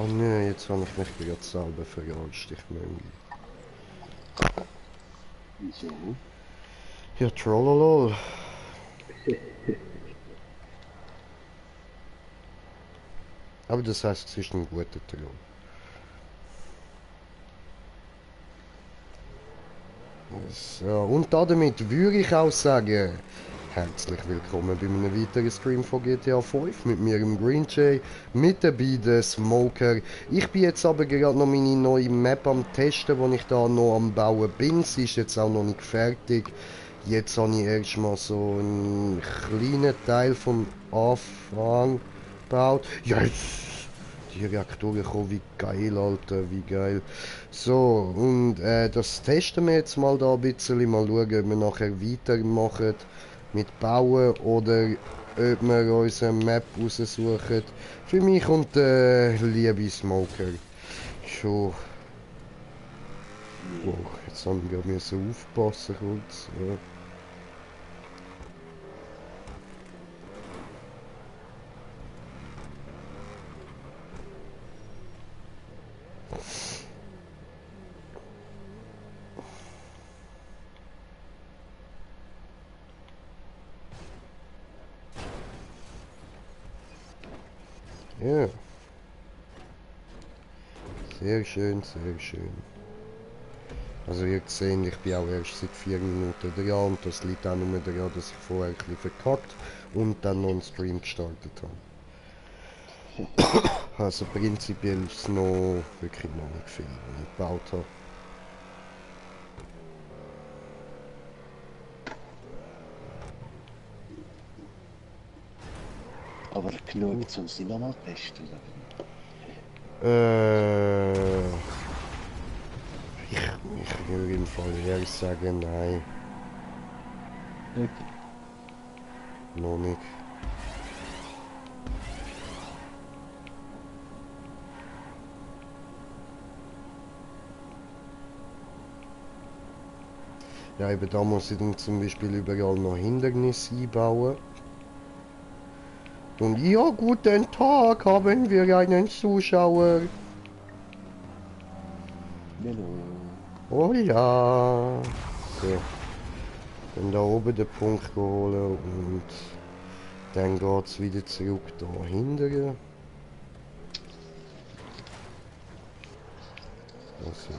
Oh nein, jetzt habe ich mich gerade selber verarscht, ich Möngi. Wieso? Ja, trollolol. Aber das heisst, es ist ein guter Troll. So, und damit würde ich auch sagen, herzlich willkommen bei einem weiteren Stream von GTA 5 mit mir, im Green Jay, mit dabei der Smoker. Ich bin jetzt aber gerade noch meine neue Map am Testen, wo ich da noch am Bauen bin. Sie ist jetzt auch noch nicht fertig. Jetzt habe ich erstmal so einen kleinen Teil vom Anfang gebaut. Ja, jetzt die Reaktoren kommen, wie geil, Alter, wie geil. So, und das testen wir jetzt mal da ein bisschen. Mal schauen, ob wir nachher weitermachen mit Bauen oder ob wir unsere Map raussuchen. Für mich und liebe Smoker. Schon. Wow, jetzt haben wir müssen aufpassen kurz. Ja. Ja, sehr schön, sehr schön. Also ihr seht, ich bin auch erst seit 4 Minuten dran und das liegt auch nur daran, dass ich vorher ein bisschen verkackt und dann noch einen Stream gestartet habe. Also prinzipiell ist es noch wirklich noch nicht viel, was ich gebaut habe. Aber genug zum sie nochmal testen, oder wie? Äh, ich würde im Fall ehrlich sagen, nein, Okay. noch nicht. Ja, eben da muss ich dann zum Beispiel überall noch Hindernisse einbauen. Und ja, guten Tag, haben wir einen Zuschauer. Hallo. Hola. So, dann da oben den Punkt holen und dann geht es wieder zurück da hinten. Also,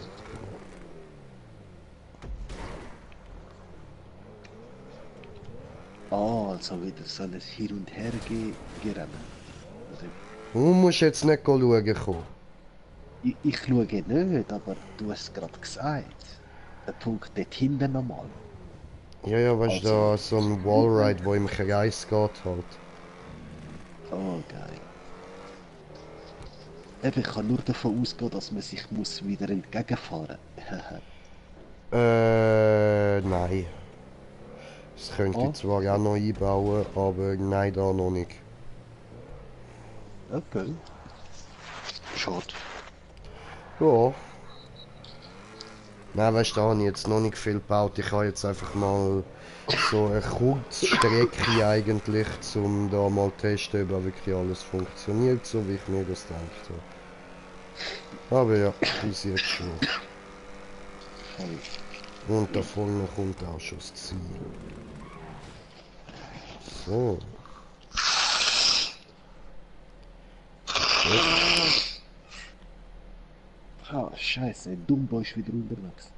Ah, also wieder so ein Hin- und Hergerennen. Oder wie? du musst jetzt nicht schauen kommen. Ich schaue nicht, aber du hast es gerade gesagt. Der Punkt dort hinten nochmal. Ja, ja, weißt du, Also, da so ein hinten. Wallride, wo im Kreis geht halt. Oh, geil. Eben, ich kann nur davon ausgehen, dass man sich muss wieder entgegenfahren muss. Nein. Das könnte ich Ah, zwar auch noch einbauen, aber nein, da noch nicht. okay. Schade. Ja. Nein, weißt du, da habe ich jetzt noch nicht viel gebaut. Ich habe jetzt einfach mal so eine Kurzstrecke eigentlich, um da mal testen, ob auch wirklich alles funktioniert, so wie ich mir das gedacht habe. Aber ja, bis jetzt schon. Voll. Und da vorne kommt auch schon das Ziel. So, perfekt. Ah, scheiße, Dumbo ist wieder unterwegs.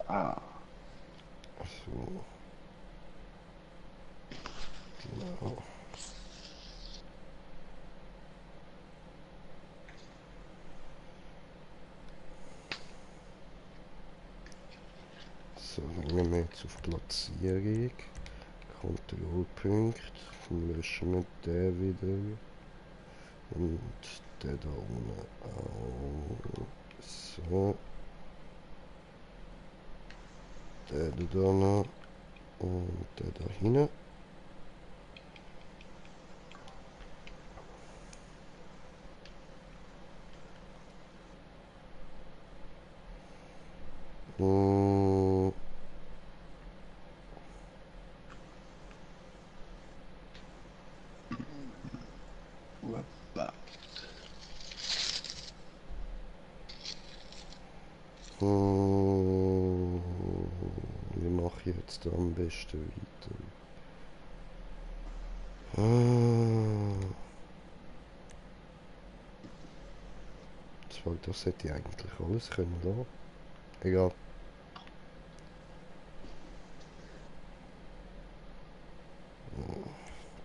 Ah, So, genau. So, dann gehen wir jetzt auf Platzierung. Kontrollpunkt. Dann löschen wir den wieder. Und der da unten auch. So. Der da noch. Und der da hinten. mache ich jetzt am besten weiter? Ah. Das hätte ich eigentlich alles können lassen. Egal.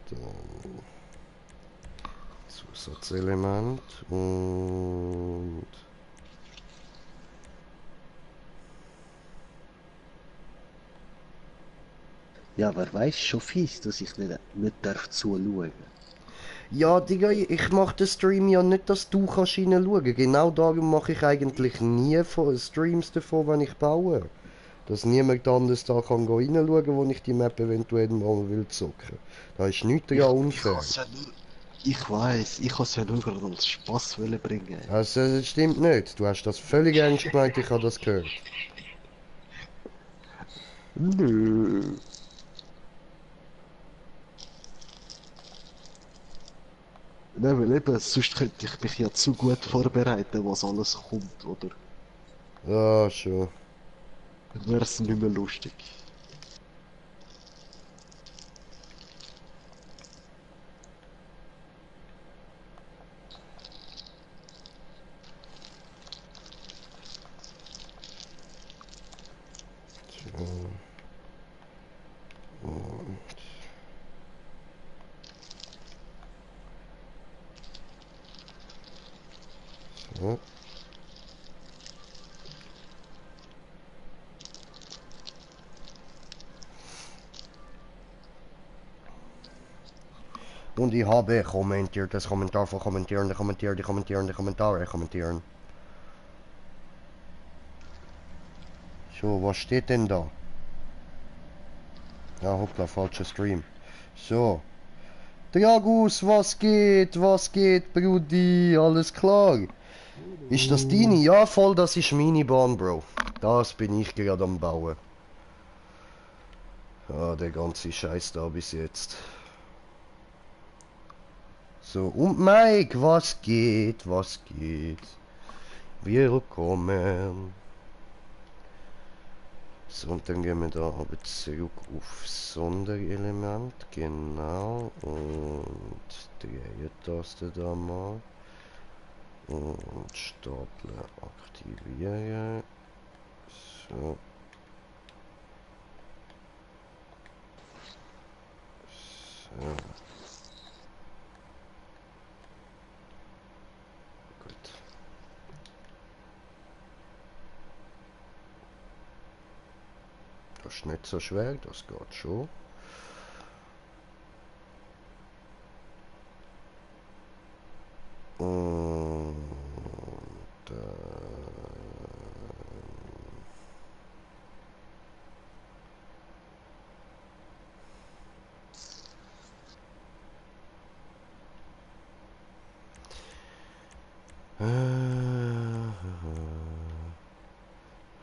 Dann Zusatzelement und Ja, wer weiß schon fies, dass ich nicht darf zuschauen. ja, Digga, ich mache den Stream ja nicht, dass du kannst reinschauen. Genau darum mache ich eigentlich nie Streams davon, wenn ich baue. Dass niemand anderes da kann reinschauen, wo ich die Map eventuell mal will zocken. Da ist nichts Ich, daran ich unfair. has ja nur, ich weiß, ich has ja nur als Spaß wollen bringen. Also, das stimmt nicht. Du hast das völlig ernst gemeint, ich habe das gehört. Nö. Nein, weil eben, sonst könnte ich mich ja zu gut vorbereiten, was alles kommt, oder? Ja, schon. Dann wäre es nicht mehr lustig. So. Und so. Und ich habe kommentiert, das Kommentar von kommentieren, Kommentare kommentieren. So, was steht denn da? Ja, hoppla, falscher Stream. So. Dragus, was geht, Brudi? Alles klar? Ist das deine? Ja, voll, das ist meine Bahn, Bro. Das bin ich gerade am Bauen. Ja, der ganze Scheiß da bis jetzt. So, und Mike, was geht, was geht? Willkommen. So, und dann gehen wir da aber zurück auf Sonderelement, genau, und Dreiertaste da mal. Und Stapler aktivieren. So. So. Gut. Das ist nicht so schwer, das geht schon. Und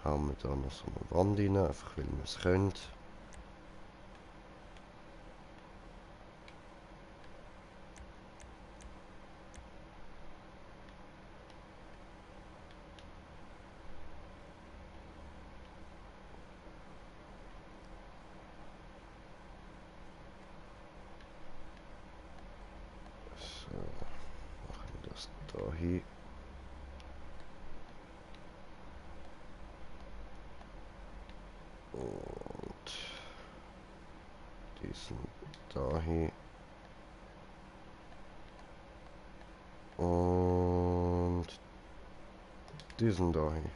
haben wir da noch so eine Wand rein, einfach weil wir es können. So, machen wir das da hin. Und diesen da hin. Und diesen da hin.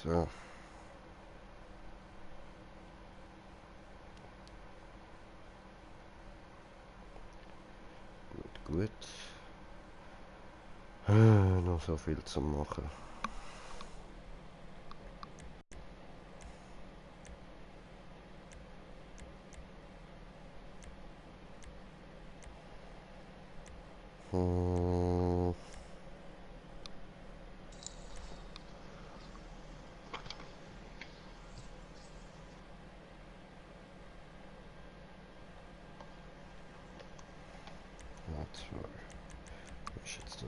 So. Gut. Noch so viel zu machen. Hm.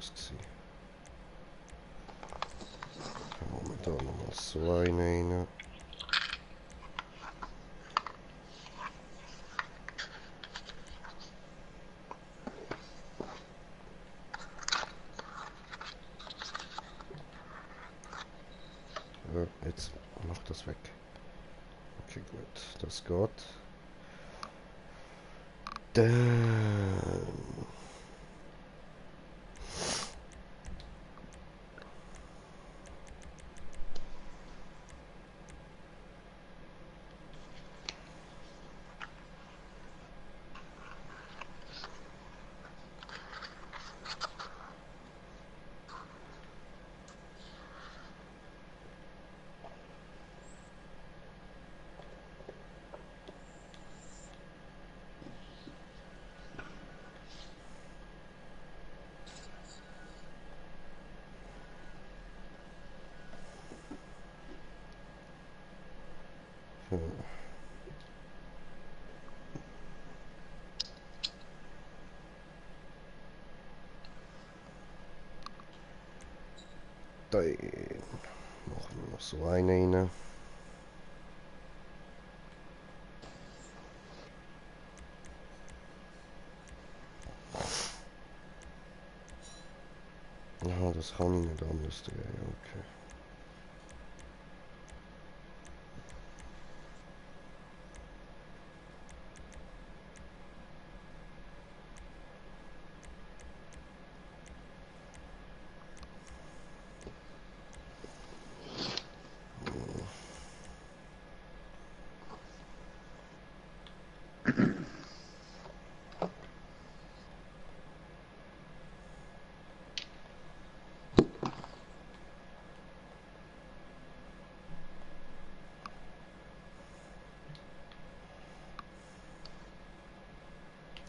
das gewesen. Dann machen wir da nochmal so einen rein. Jetzt mach das weg. Okay, gut. Das geht. Dann... Dann machen wir noch so einen rein. Ja, das kann ich nicht anders drehen, okay.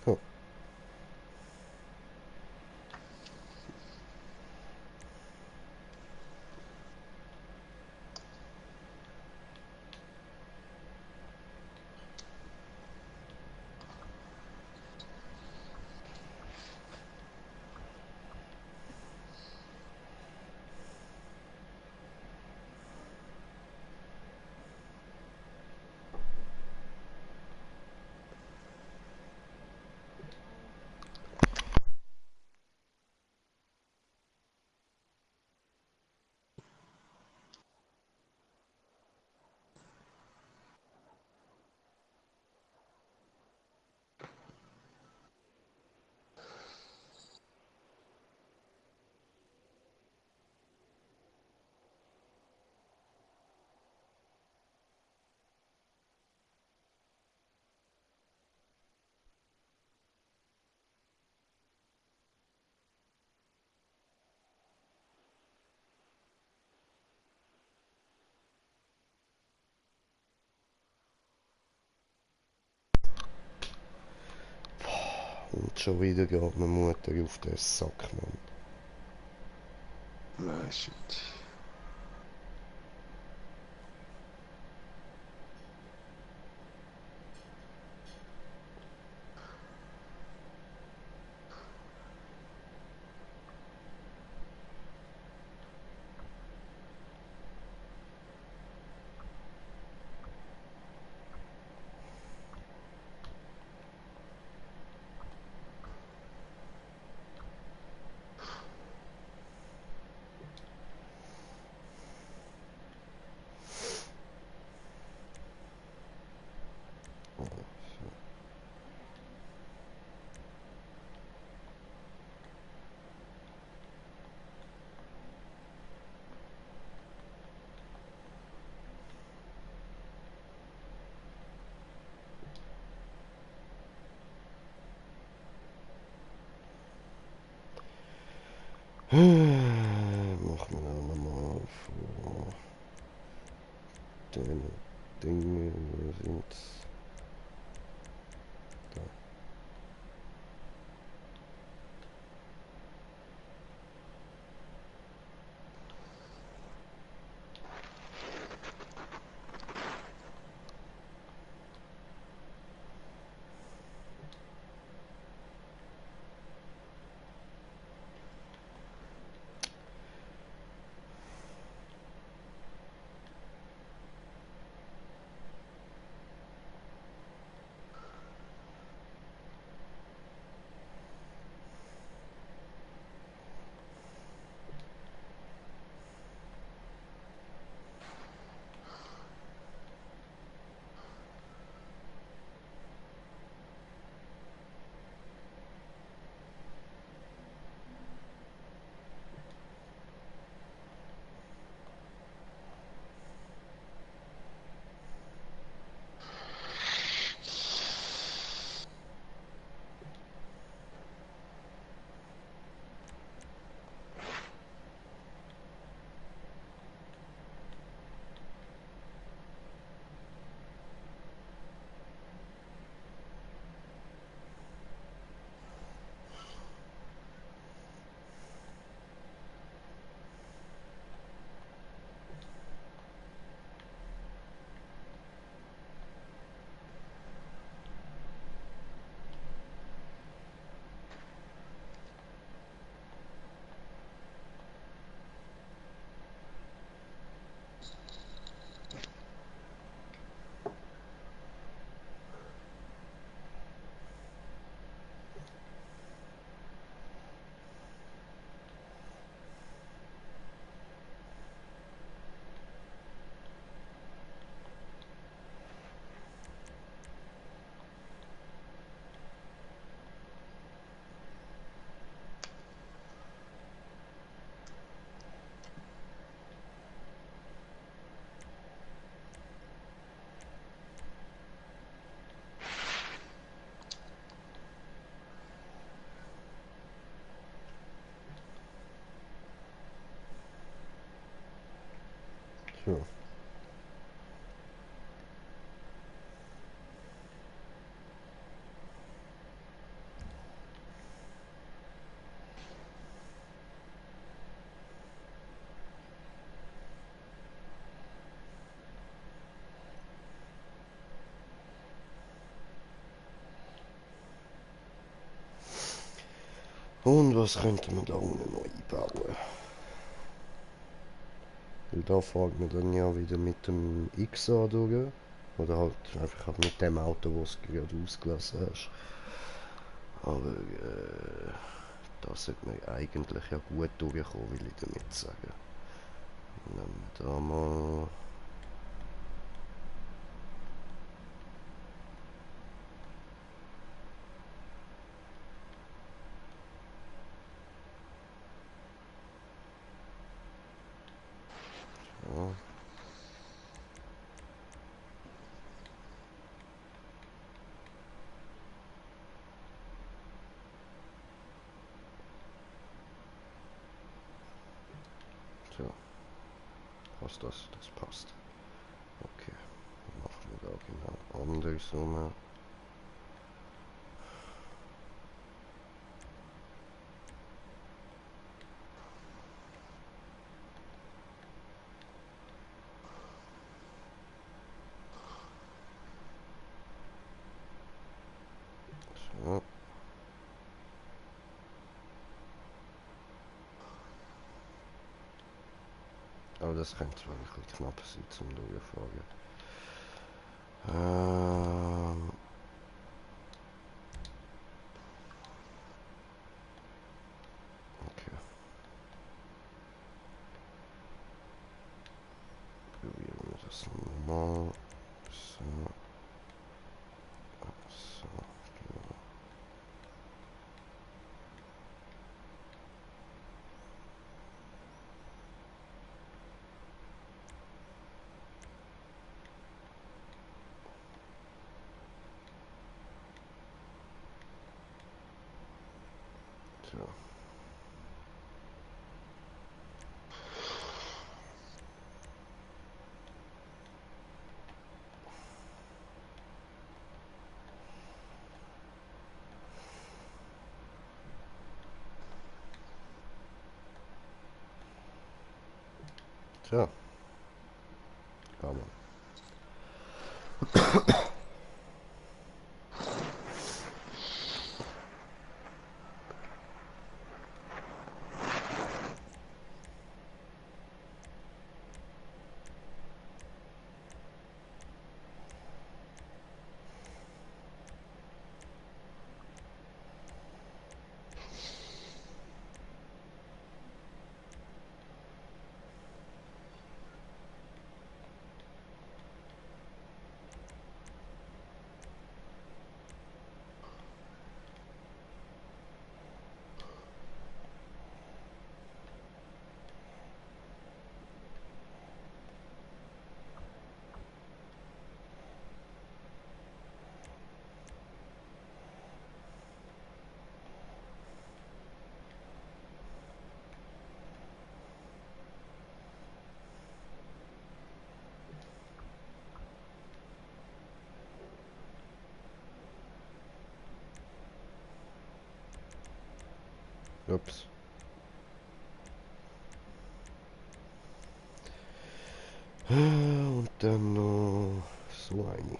Oh. Und schon wieder geht meine Mutter auf den Sack, Mann. Ah, shit. Machen wir dann nochmal vor den Dingen, wo sind da. So. Und was könnte man da unten noch einbauen? Weil da fährt man dann ja wieder mit dem X an durch. Oder halt einfach halt mit dem Auto, das du gerade ausgelassen hast. Aber da sollte man eigentlich ja gut durchkommen, will ich damit sagen. Nehmen wir da mal. Ja. So, passt das? Das passt. Okay, dann machen wir da genau andersrum. So. Aber das könnte zwar ein bisschen knapp sein zum Durchfahren. Okay. Probieren wir das nochmal. So. So. Genau. So. So. Kann man. Ups. Und dann noch so eine.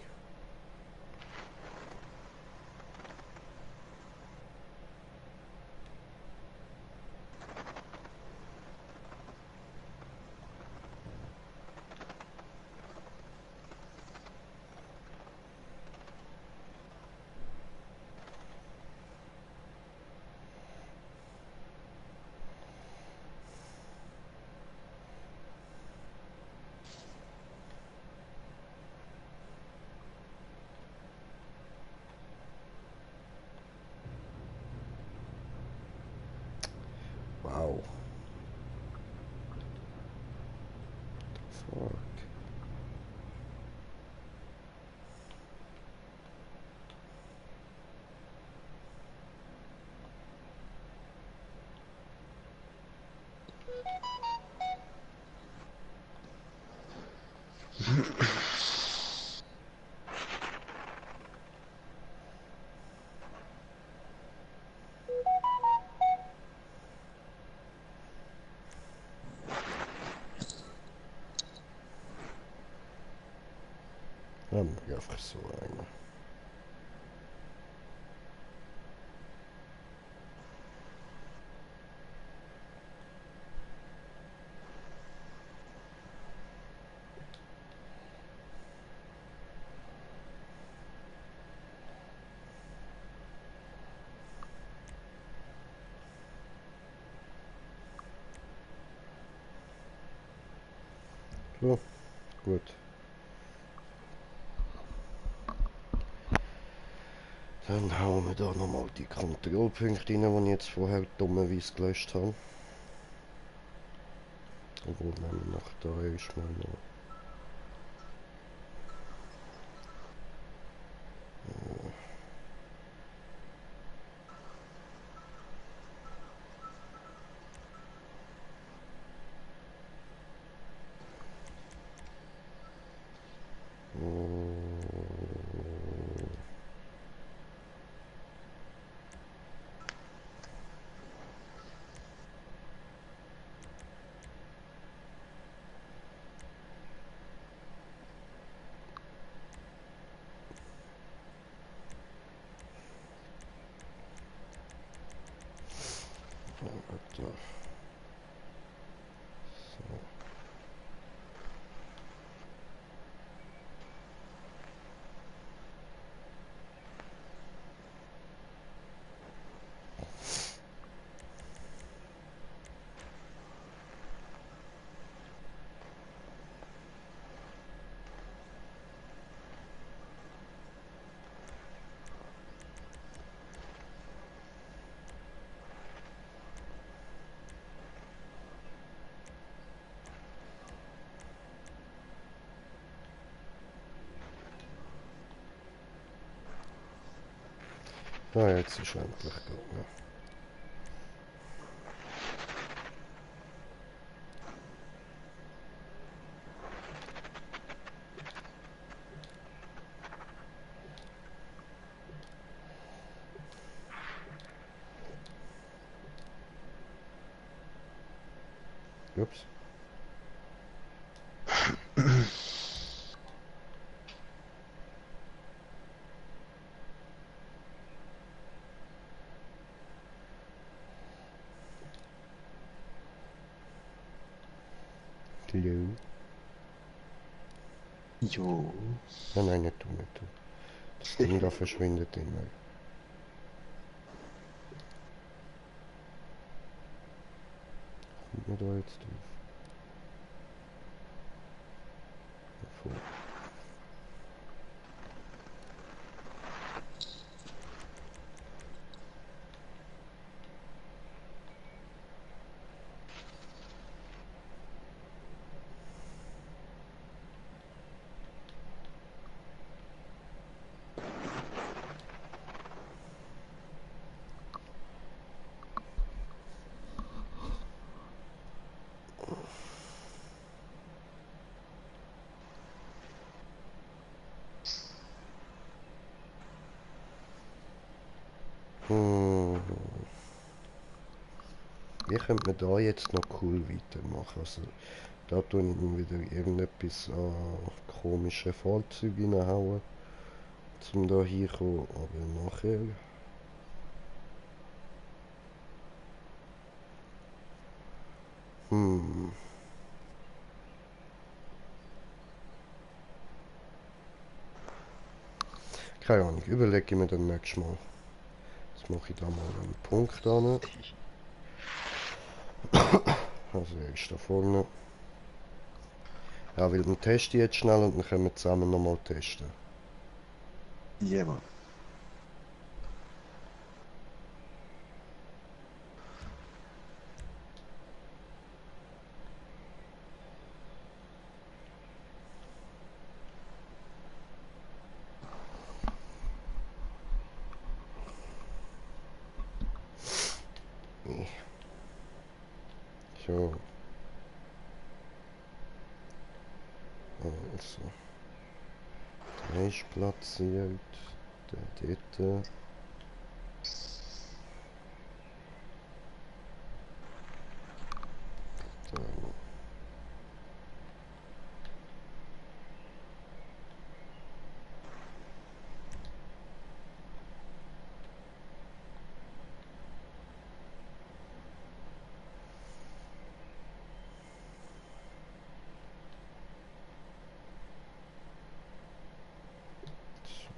Haben wir einfach so einen. So, gut. Dann hauen wir da nochmal die Kontrollpunkte rein, die ich jetzt vorher dummerweise gelöscht habe. Obwohl, nehmen wir nach da erstmal noch. Da. Ah, jetzt ist endlich gegangen. Ups. Hallo. Jo. Nein, nicht du, nicht du. Das Ding da verschwindet immer. Kommt man da jetzt drauf? Davor. Hm. Wie könnte man da jetzt noch cool weitermachen? Also, da tue ich dann wieder irgendetwas an komische Fahrzeuge reinhauen, um da hinzukommen, aber nachher... Hm. Keine Ahnung, überlege ich mir dann nächstes Mal. Jetzt mache ich da mal einen Punkt an. Also er ist da vorne. Ja, weil dann teste ich jetzt schnell und dann können wir zusammen nochmal testen. Ja, Mann. So. Also. Der ist platziert. Der dort. Dann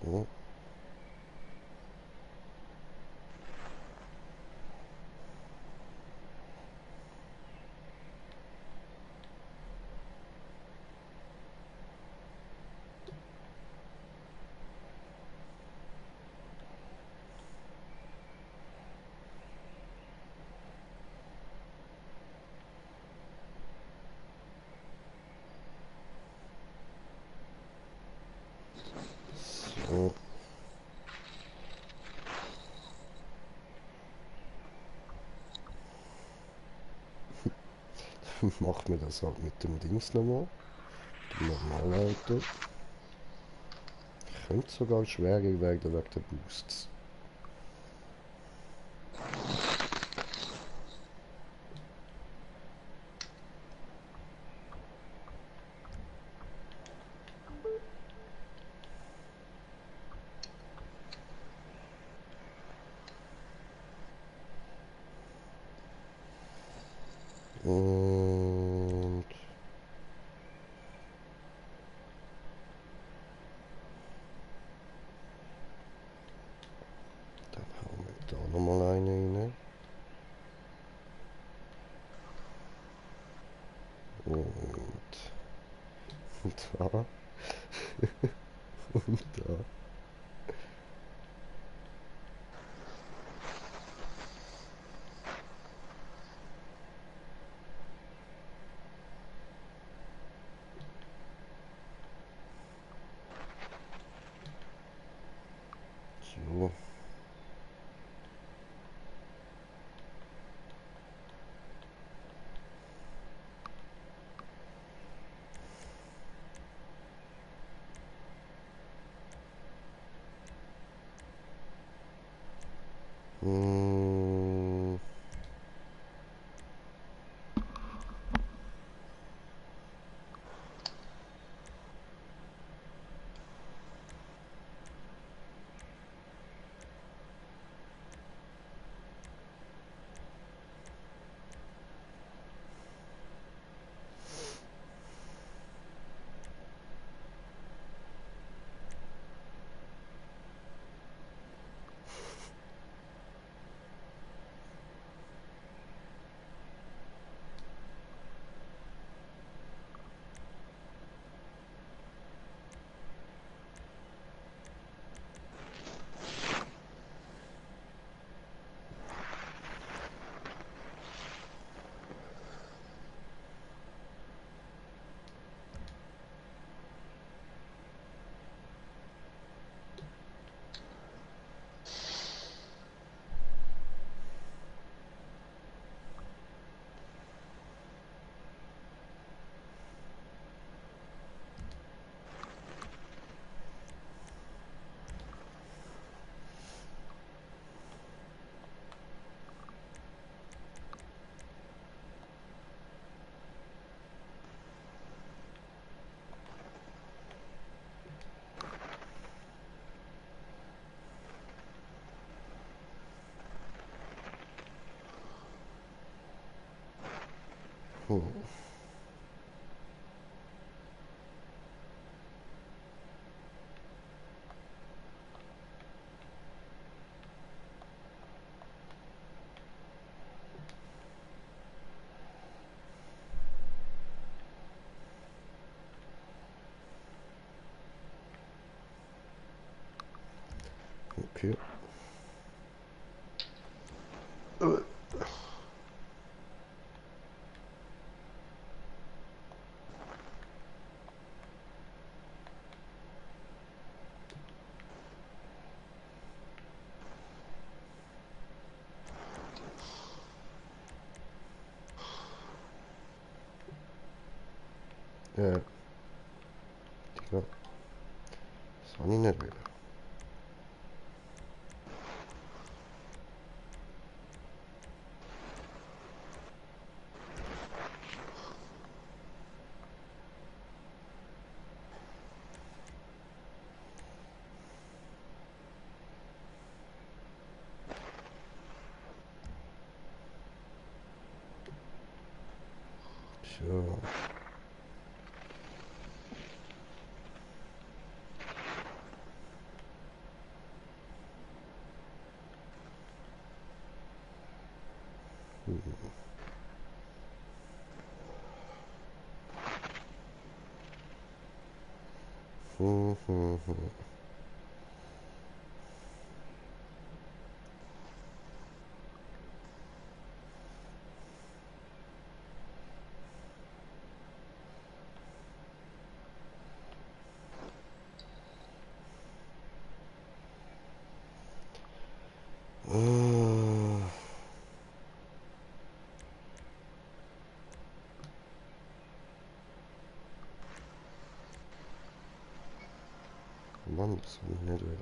So. So. Macht mir das halt mit dem Dings nochmal. Dem Normalauto. Könnte sogar schwerer werden wegen der Boosts. Und dann hauen wir da nochmal eine rein. Und da. Und da. So. Mm, hm. Okay. Ja, Digga. Das habe ich nicht will. So. Hm, hm, hm. Äh, Mann, das will ich nicht will.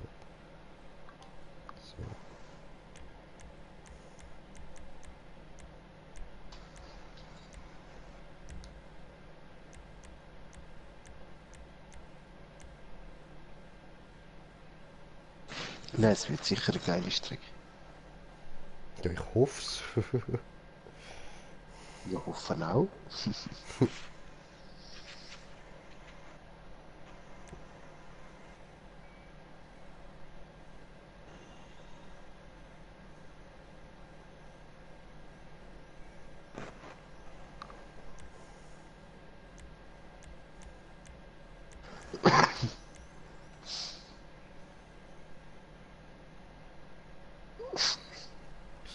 So. Nein, es wird sicher eine geile Strecke. Ja, ich hoff's. Ja, hoffen auch.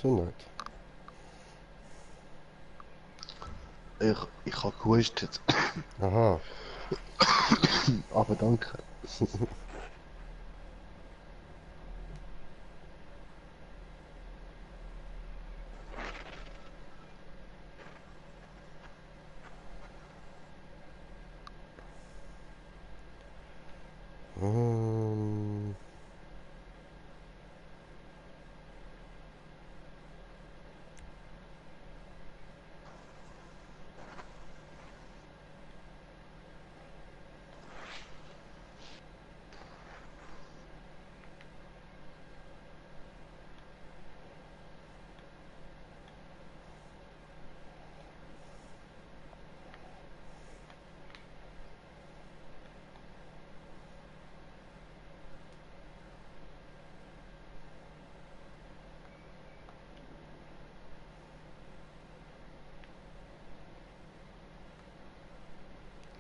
Gesundheit. Ich habe gehustet, Aha. aber danke. Ähm,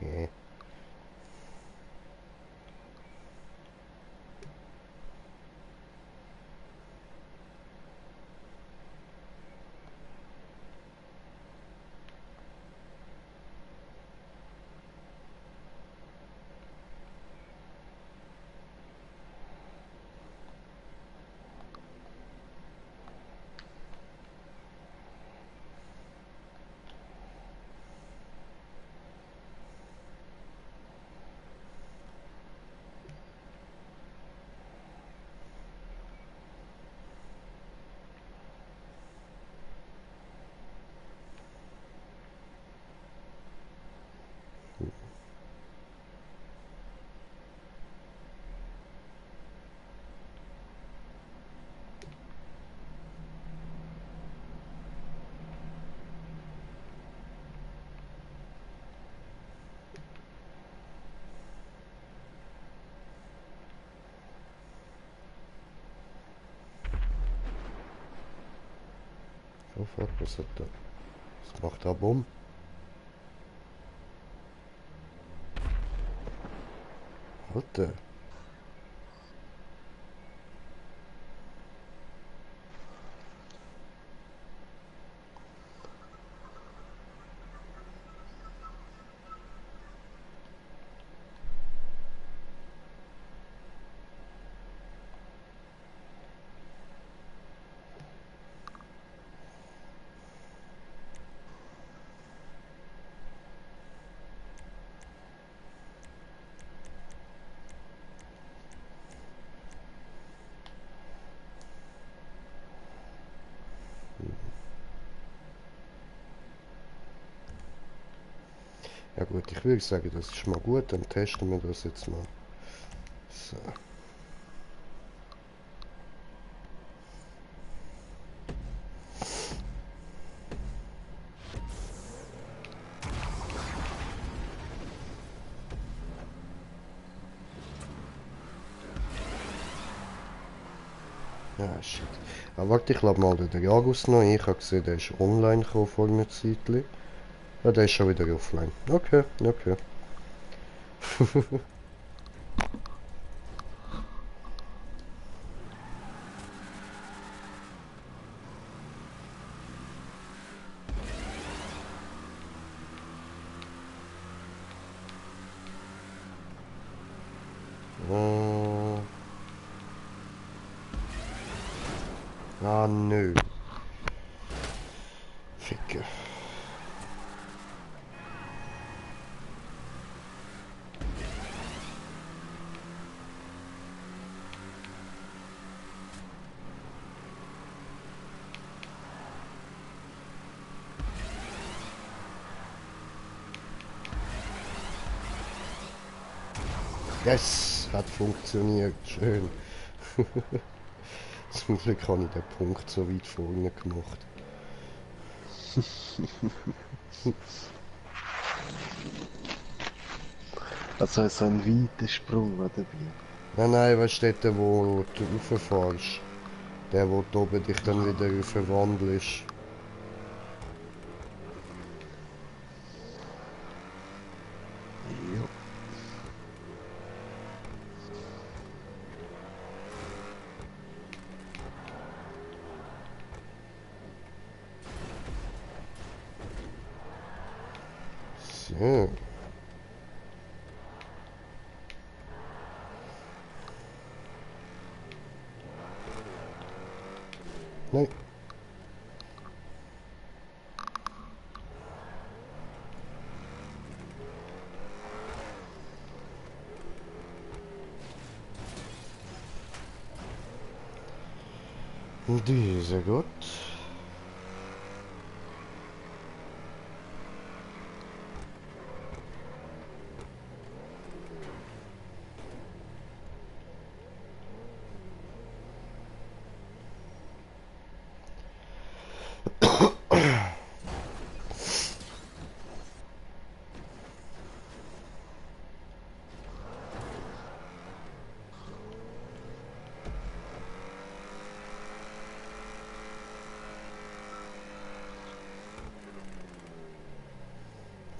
ja. Oh fuck, was hat der? Was macht der Bumm? Alter. Ja gut, ich würde sagen, das ist mal gut, dann testen wir das jetzt mal. So. Ah, shit. Aber warte, ich lade mal den Jagus noch ein. Ich habe gesehen, der ist online gekommen vor einer Zeit. Ja, der ist schon wieder offline. Okay, okay. Ah, nö. Ficke. Yes, hat funktioniert. Schön. Zum Glück habe ich den Punkt so weit vorne gemacht. Also so ein weiter Sprung war dabei. Nein, nein, weißt du, dort, wo du rauffährst. Der, wo du oben dich dann wieder verwandelst. Jo. So. Nein. Dieser Gott.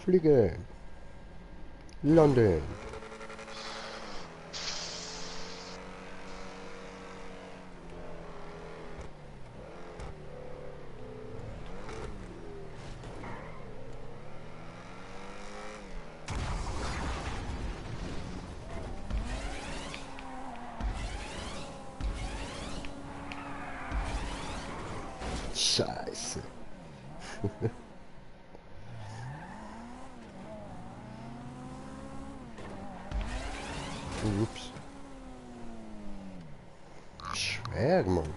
Fliegen. Landen. Scheiße. Ups. Schwer, Mann.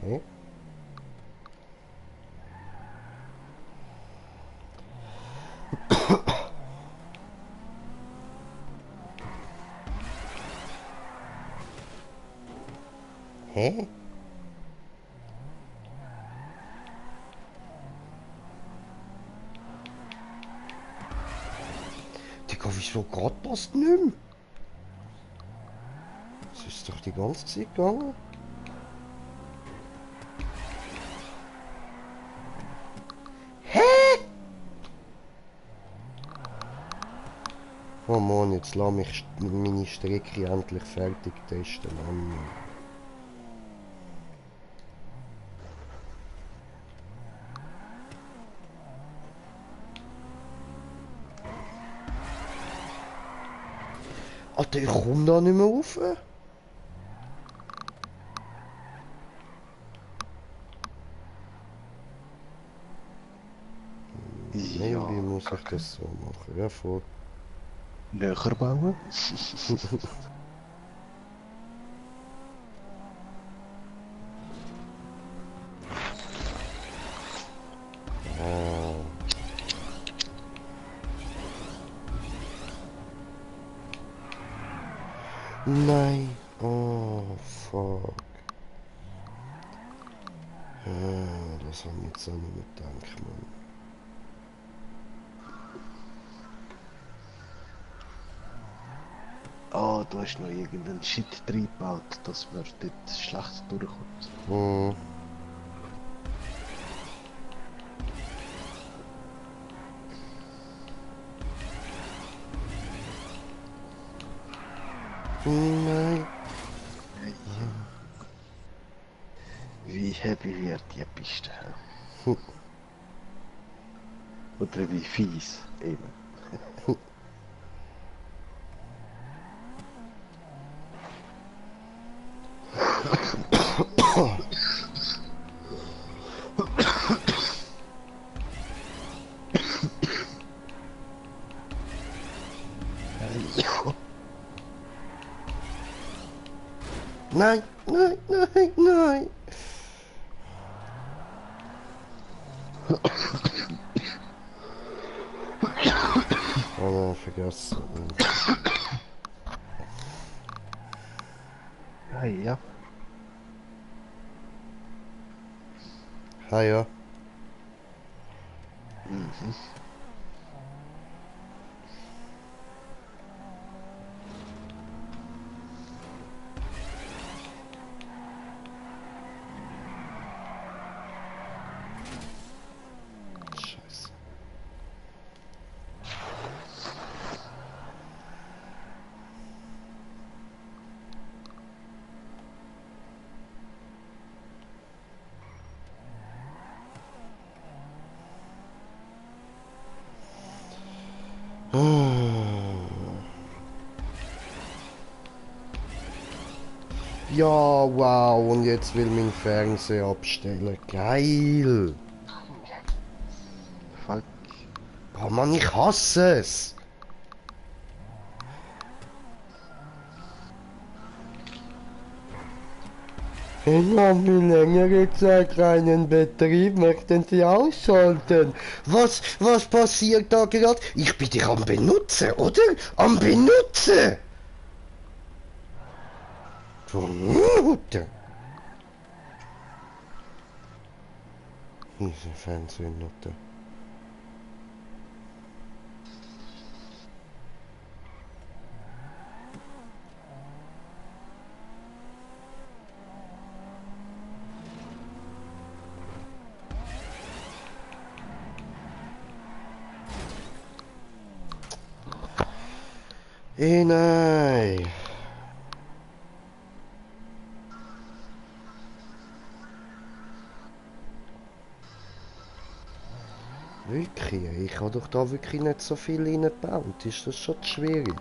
Hä? Hä? Digga, wieso geht das nicht mehr? Das ist doch die ganze Zeit gegangen. Oh Mann, jetzt lass mich meine Strecke endlich fertig testen, Mann. Alter, ich komm da nicht mehr rauf. Ja, Maybe muss ich das so machen. Ja, voll. näher bauen. Ah. Nein. Oh, fuck. Ah, das haben wir jetzt auch nicht mehr gedacht, Mann. Ah, du hast noch irgendeinen Shit reingebaut, dass man dort schlecht durchkommt. Hm. Nein. Wie heavy wird die Piste? Hm. Oder wie fies, eben. Nein, nein, nein, nein. Oh nein, vergessen. Hey, ja. Ah ja. Mhm. Scheiße. Ja, wow, und jetzt will mein Fernseher abstellen. Geil. Fuck. Oh Mann, ich hasse es. Ich habe längere Zeit keinen Betrieb, möchten Sie ausschalten? Was passiert da gerade? Ich bin dich am Benutzen, oder? Am Benutzen! Du Mutter! Diese Fernsehnutte. Nein! Wirklich? Ich habe doch da wirklich nicht so viel reingebaut. Ist das schon schwierig?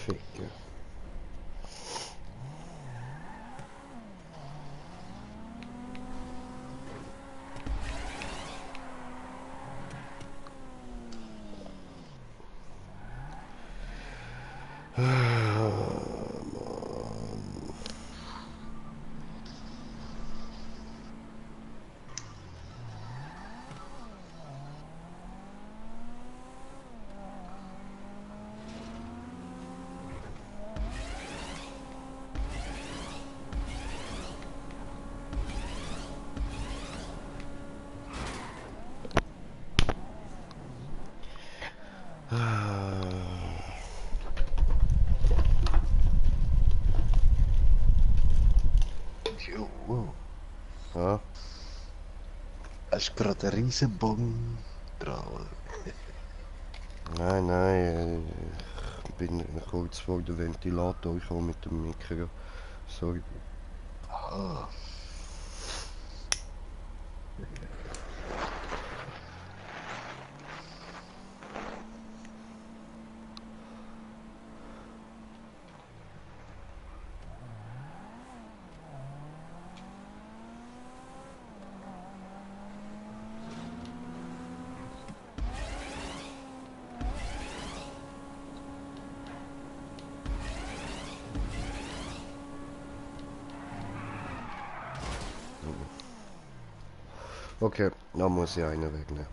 Ficken. Jo, wow. Ja, Hast du gerade einen riesen Bogen dran? nein, nein. Ich bin kurz vor dem Ventilator gekommen mit dem Mikro. Sorry. Ah. Okay, da muss ich einen wegnehmen.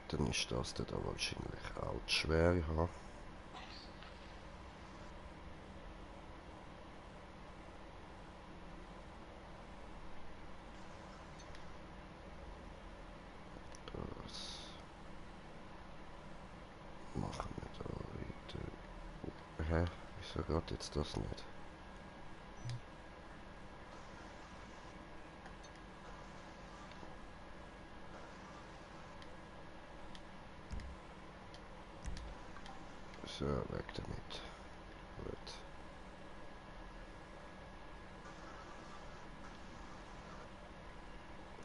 Dann ist das da wahrscheinlich auch zu schwer, ja. Das machen wir da wieder. Hä? Wieso geht jetzt das nicht? So, weg damit. Gut.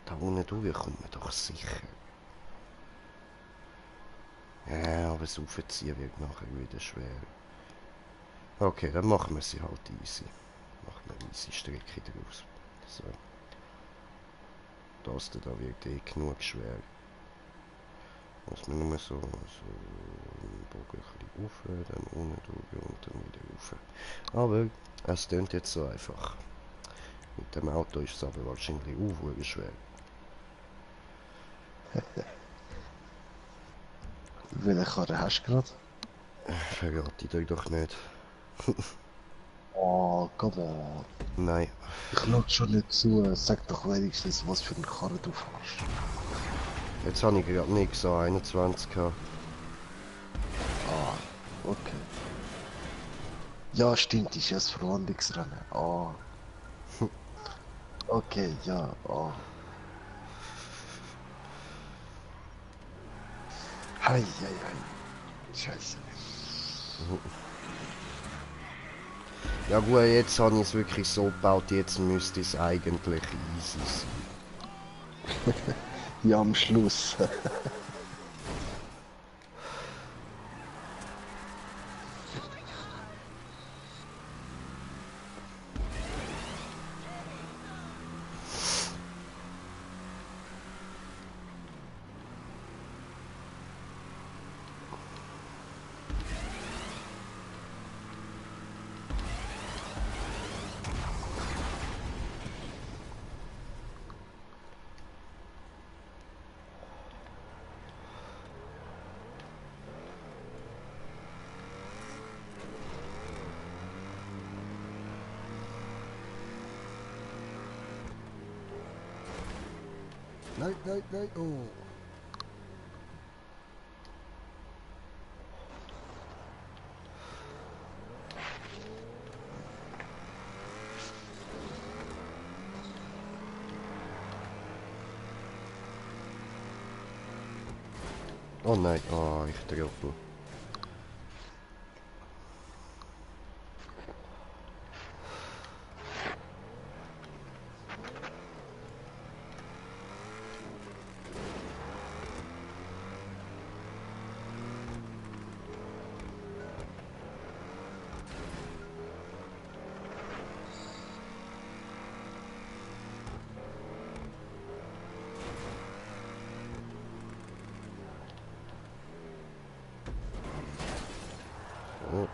Da unten durch kommt man doch sicher. Ja, aber das Aufziehen wird nachher wieder schwer. Okay, dann machen wir sie halt easy. Machen wir eine easy Strecke draus. So. Das da wird eh genug schwer. Muss man nur so einen Bogen ein bisschen rauf, dann unten durch und dann wieder rauf. Aber es klingt jetzt so einfach. Mit dem Auto ist es aber wahrscheinlich auch schwer. Welche Karre hast du gerade? Verrate ich dir doch nicht. Oh, Gott. Nein. Ich schaue schon nicht zu. Sag doch wenigstens, was für eine Karre du fährst. Jetzt habe ich gerade nicht so 21 gehabt. Ah, okay. Ja, stimmt, ist ja das Verwandlungsrennen. Ah. Okay, ja, ah. Hei, hei, hei. Scheiße. Ja gut, jetzt habe ich es wirklich so gebaut, jetzt müsste es eigentlich easy sein. Ja, am Schluss. Nein, nein, nein, oh. Oh nein, oh, ich treffe. Oh.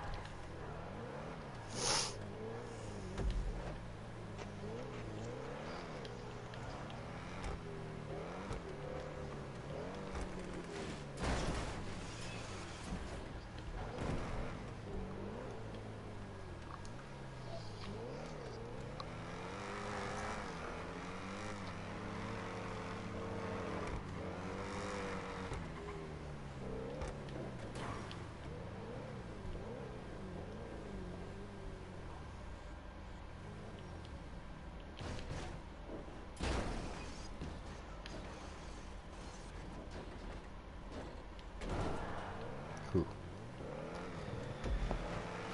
Cool.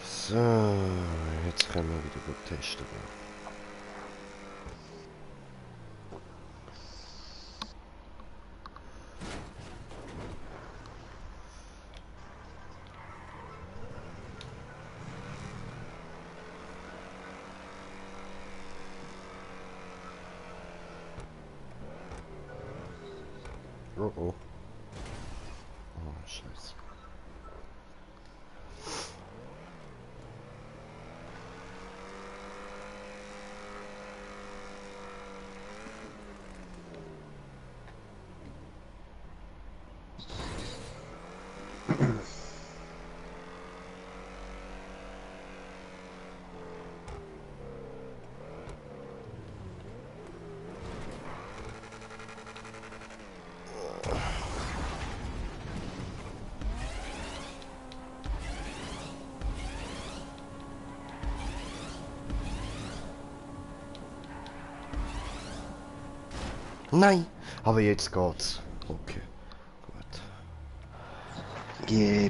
So, jetzt können wir wieder gut testen. Oh oh. Oh, scheiße. Nein, aber jetzt geht's. Okay, gut.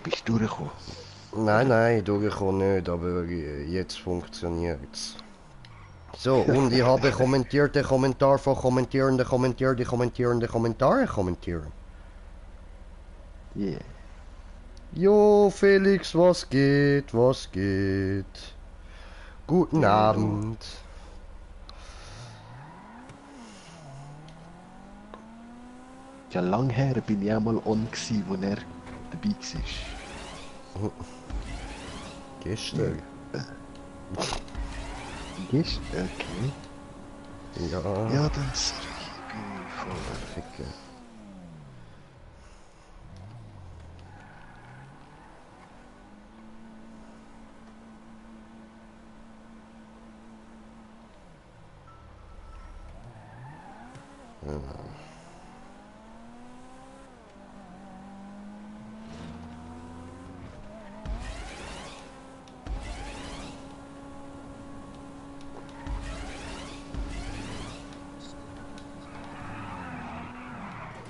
Bist du durchgekommen? Nein, nein, durchgekommen nicht, aber jetzt funktioniert's. So, und ich habe kommentierte Kommentar von kommentierende Kommentare kommentieren. Yeah. Jo, Felix, was geht, was geht? Guten Ja, hallo. Abend. Ja, lang her bin ich auch mal on gsi, wo er dabei war. Gestern? Gestern? Okay. Ja, Ja, dann sorry, bin ich voll. Ficke.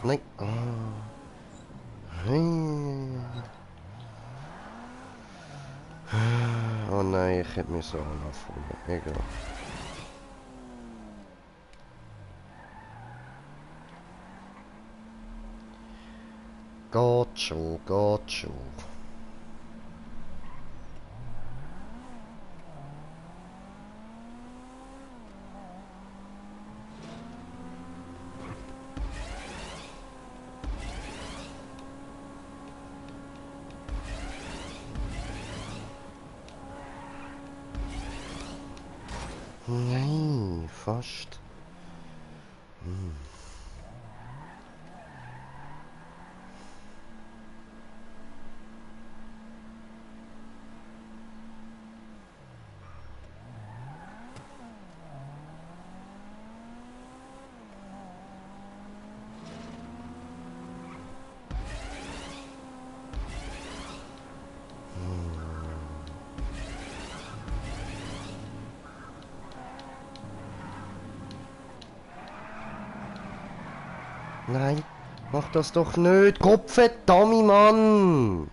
Nein. Hm. Oh nein, ich hätte mich so anfangen. Egal. Geht schon, geht schon. Nein, fast. Nein, mach das doch nicht. Gottverdammt, Mann!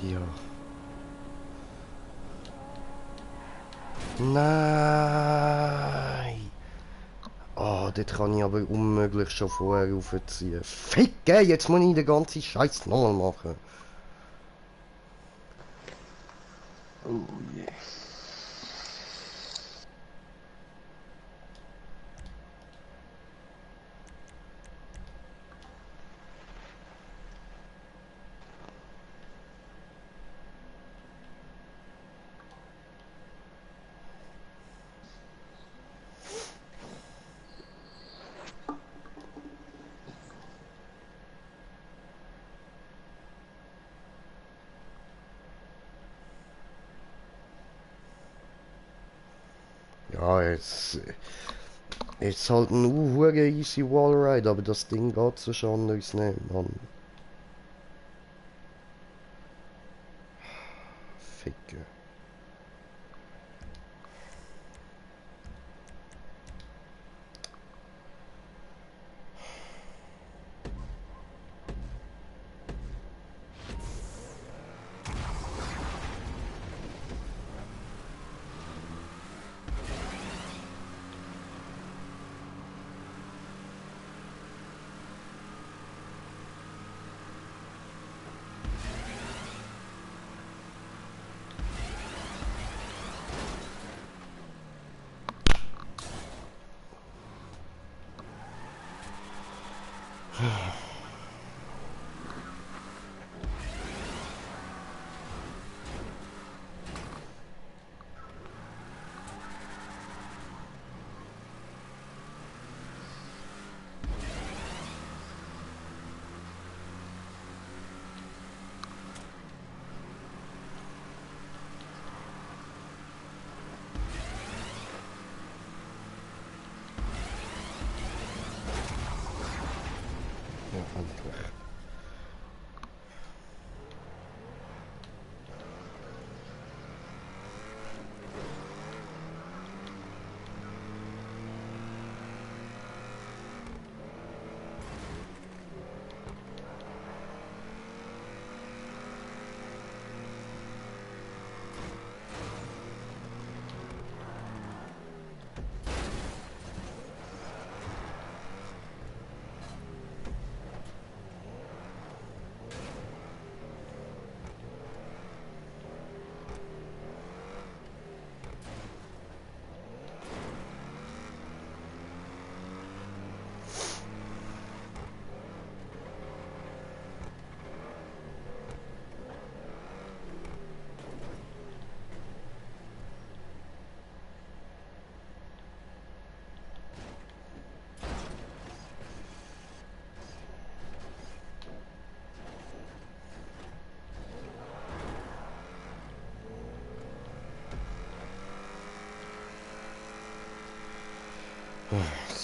Ja. Nein! Oh, dort kann ich aber unmöglich schon vorher raufziehen. Ficke, jetzt muss ich den ganzen Scheiß nochmal machen. Oh je. Ja, jetzt halt ein hure easy Wallride, aber das Ding geht so schon anders nicht, Mann. Ficke.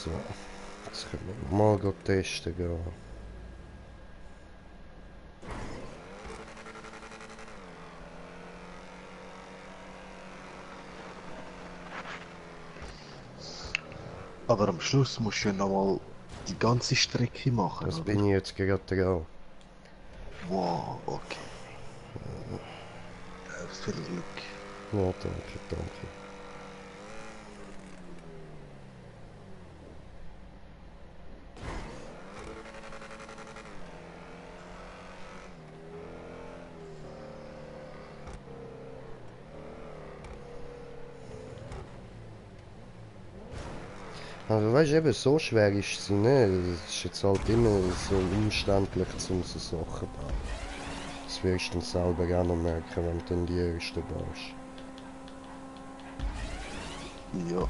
So, jetzt können wir mal testen gehen. Aber am Schluss musst du ja nochmal die ganze Strecke machen, Das oder? bin ich jetzt gerade dran. Wow, okay. Viel Glück. Ja, danke, danke. Also weißt du, eben so schwer ist sie nicht. Es ist jetzt halt immer so umständlich, um so Sachen zu bauen. Das wirst du dann selber auch noch merken, wenn du dann die ersten baust. Ja.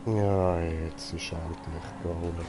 Ja, jetzt ist endlich geholt.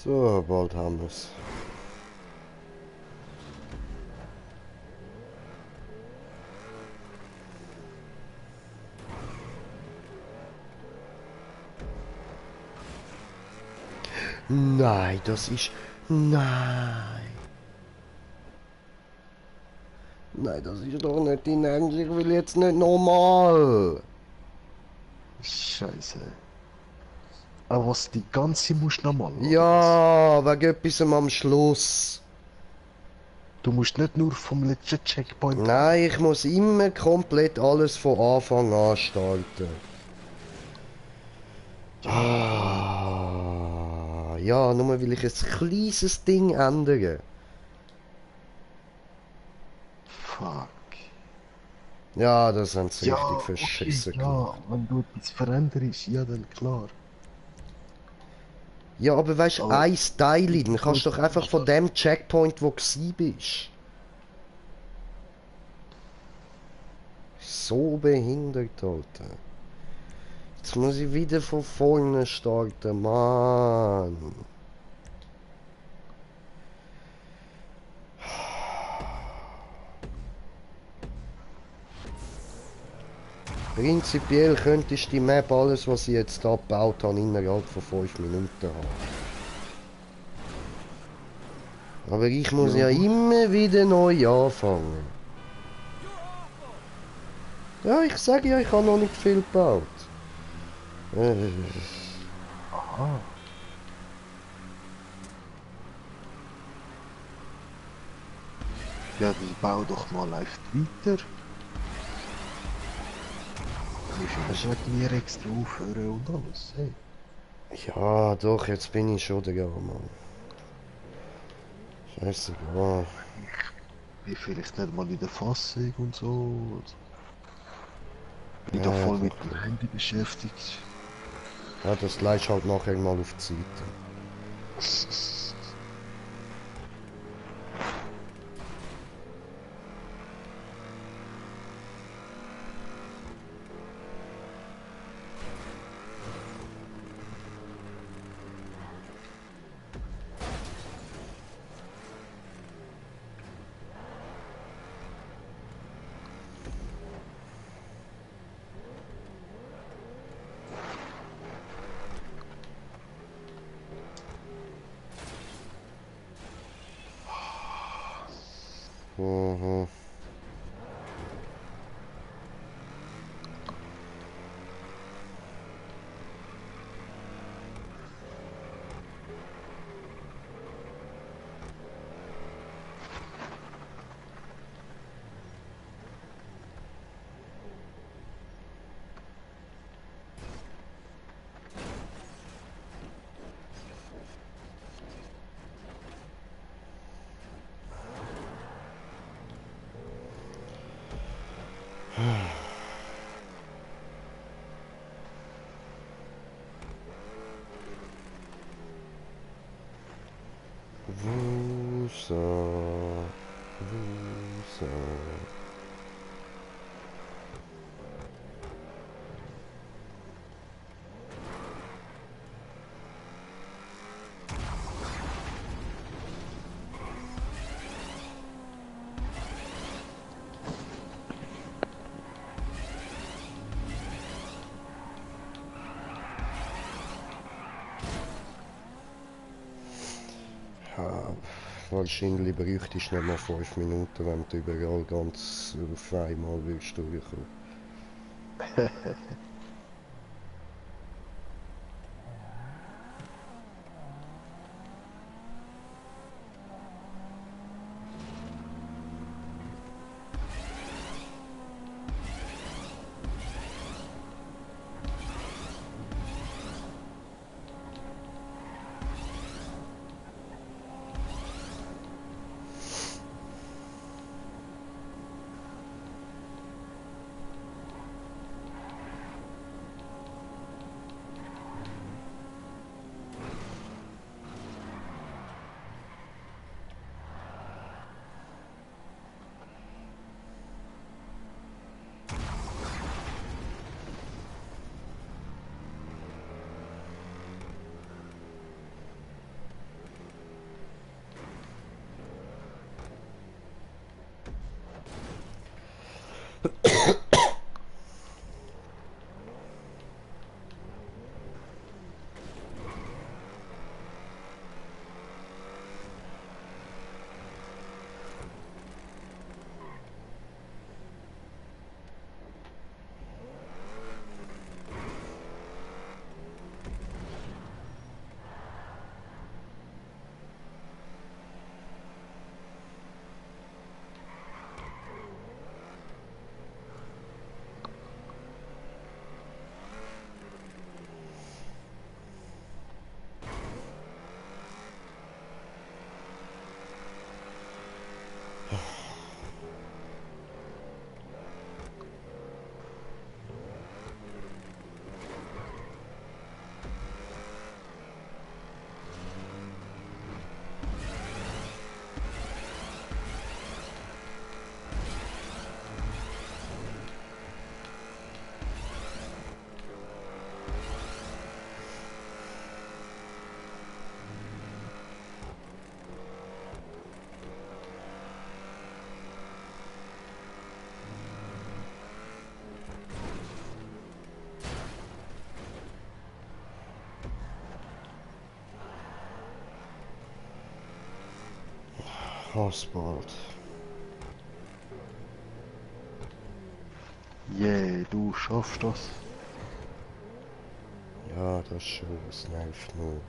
So, bald haben wir's. Nein, das ist... Nein. Nein, das ist doch nicht dein Ernst. Ich will jetzt nicht normal. Scheiße. Aber was, die ganze musst du nochmal, oder was? Ja, wegen etwas am Schluss. Du musst nicht nur vom letzten Checkpoint. Nein, ich muss immer komplett alles von Anfang an starten. Ah, ja, nur weil ich ein kleines Ding ändere. Fuck. Ja, das haben sie Ja, richtig okay, verschissen gemacht. ja, wenn du etwas veränderst, ja, dann klar. Ja, aber weißt du, Aber ein Teil, dann du kannst du doch einfach musst von das. dem Checkpoint, wo du bist. So behindert, Alter. Jetzt muss ich wieder von vorne starten, Mann. Prinzipiell könntest du die Map, alles was ich jetzt da gebaut habe, innerhalb von 5 Minuten haben. Aber ich muss ja Ja, immer wieder neu anfangen. Ja, ich sage ja, ich habe noch nicht viel gebaut. Äh, aha. Ja, dann bau doch mal leicht weiter. Du musst ja nicht wegen mir extra aufhören und alles. Hey. ja, doch, jetzt bin ich schon der Mann. Scheißegal. Bin vielleicht nicht mal in der Fassung und so. Bin doch Ja, voll mit doch. dem Handy beschäftigt. Ja, das gleich halt nachher mal auf die Seite. Mhm. Wusa. Wusa. Ja, wahrscheinlich bräuchtest du nicht mal 5 Minuten, wenn du überall ganz auf einmal willst durchkommen. Hassbald. Yeah, du schaffst das. Ja, das schon, es nervt nur.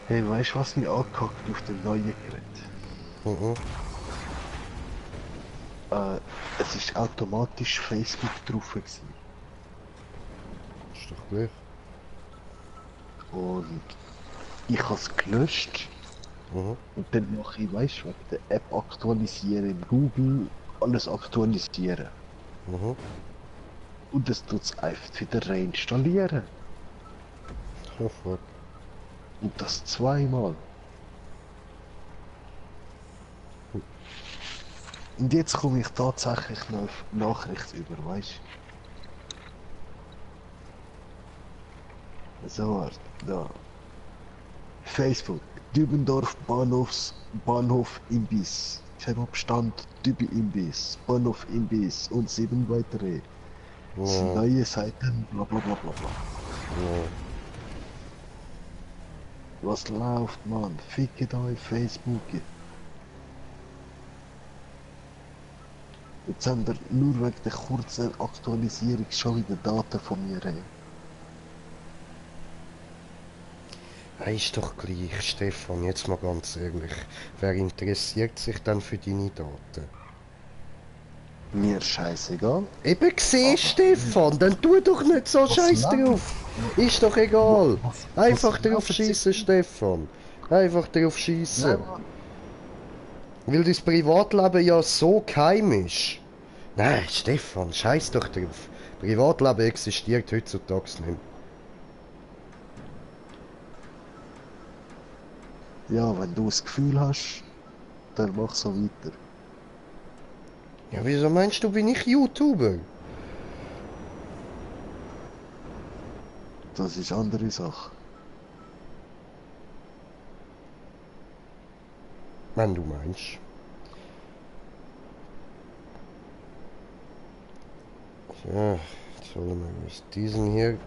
Hey, weißt du, was mich angehackt auf dem neuen Gerät? Mhm. Es ist automatisch Facebook drauf gewesen. Ist doch gleich. Und ich habe es gelöscht. Mhm. Und dann mache ich, weißt du, wegen der App aktualisieren in Google, alles aktualisieren. Mhm. Und es tut es einfach wieder reinstallieren. Oh fuck. Und das zweimal. Und jetzt komme ich tatsächlich noch auf Nachricht über, weißt du? So, da. Facebook, Dübendorf Bahnhof Imbiss. Kein Abstand, Dübi Imbiss, Bahnhof Imbiss und 7 weitere. Ja, Neue Seiten, bla bla bla bla bla. ja. Was läuft, Mann? Fickt euch Facebook. Jetzt haben wir nur wegen der kurzen Aktualisierung schon wieder Daten von mir. Ey. Ja, ist doch gleich, Stefan, jetzt mal ganz ehrlich. Wer interessiert sich dann für deine Daten? Mir scheißegal. Eben gesehen, Aber Stefan, dann tu doch nicht so was scheiß drauf. Ist doch egal. Einfach drauf läuft sich? schießen, Stefan. Einfach drauf schießen. Nein, Mann. Weil dein Privatleben ja so geheim ist. Nein, Stefan, scheiß doch drauf. Privatleben existiert heutzutage nicht mehr. Ja, wenn du das Gefühl hast, dann mach so weiter. Ja, wieso meinst du, bin ich YouTuber? Das ist eine andere Sache. Wenn du meinst. Ja, jetzt holen wir uns diesen hier.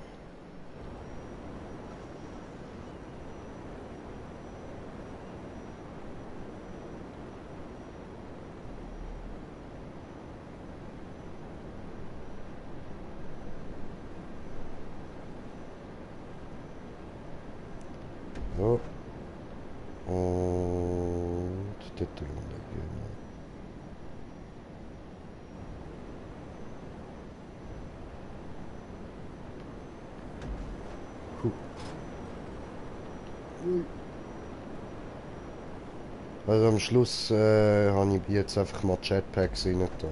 So. Und da drunter gehen. Also am Schluss habe ich jetzt einfach mal Jetpacks rein da.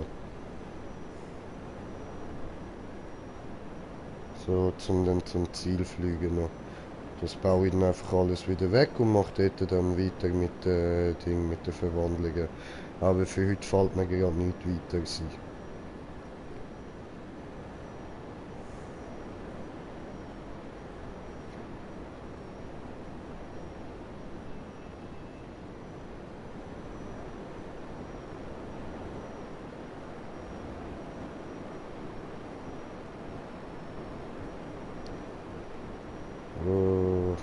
So, zum dann zum Ziel fliegen noch. Das baue ich dann einfach alles wieder weg und mache dort dann weiter mit Ding, mit den Verwandlungen. Aber für heute fällt mir gerade nichts weiter sein. Äh,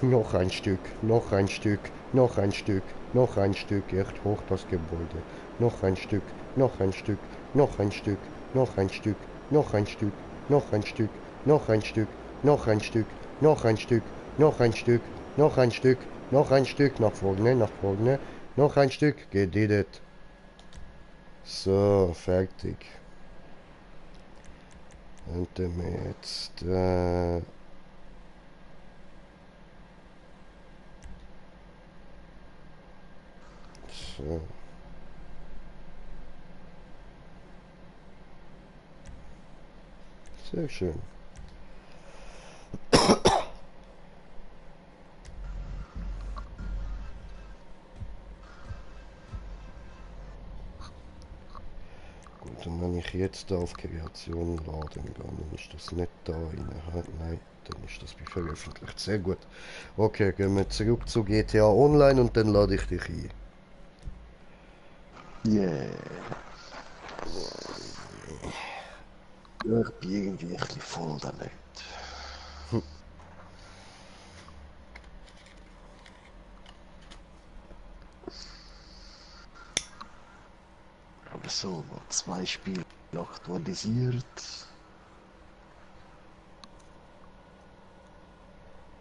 noch ein Stück, noch ein Stück, noch ein Stück, noch ein Stück, echt hoch das Gebäude. Noch ein Stück, noch ein Stück, noch ein Stück, noch ein Stück, noch ein Stück, noch ein Stück, noch ein Stück, noch ein Stück, noch ein Stück, noch ein Stück, noch ein Stück, noch ein Stück, nach vorne, noch ein Stück, did it. So, fertig. Und dann jetzt, so. Sehr schön. Gut, und wenn ich jetzt da auf Kreation laden gehe, dann ist das nicht da rein. Nein, dann ist das wie veröffentlicht. Sehr gut. Okay, gehen wir zurück zu GTA Online und dann lade ich dich ein. Yeah. Ja, ich bin irgendwie ein bisschen voll damit. Aber so, noch 2 Spiele aktualisiert.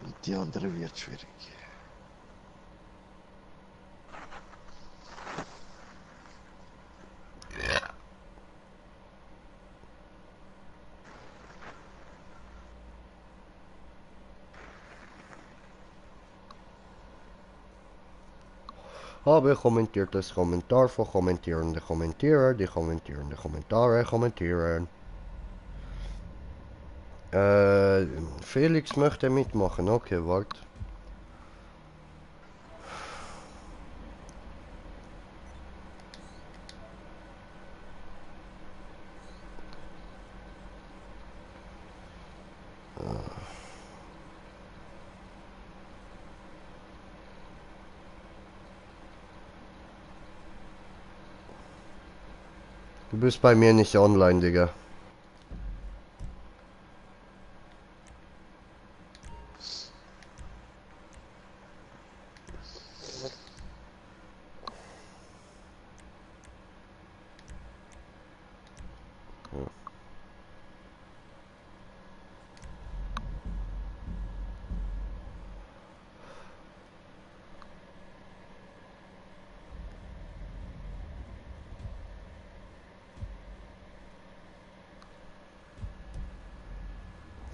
Und die andere wird schwierig. Habe kommentiert das Kommentar von kommentierende Kommentierer, die kommentierende Kommentare kommentieren. Felix möchte mitmachen. Okay, warte. Du bist bei mir nicht online, Digga.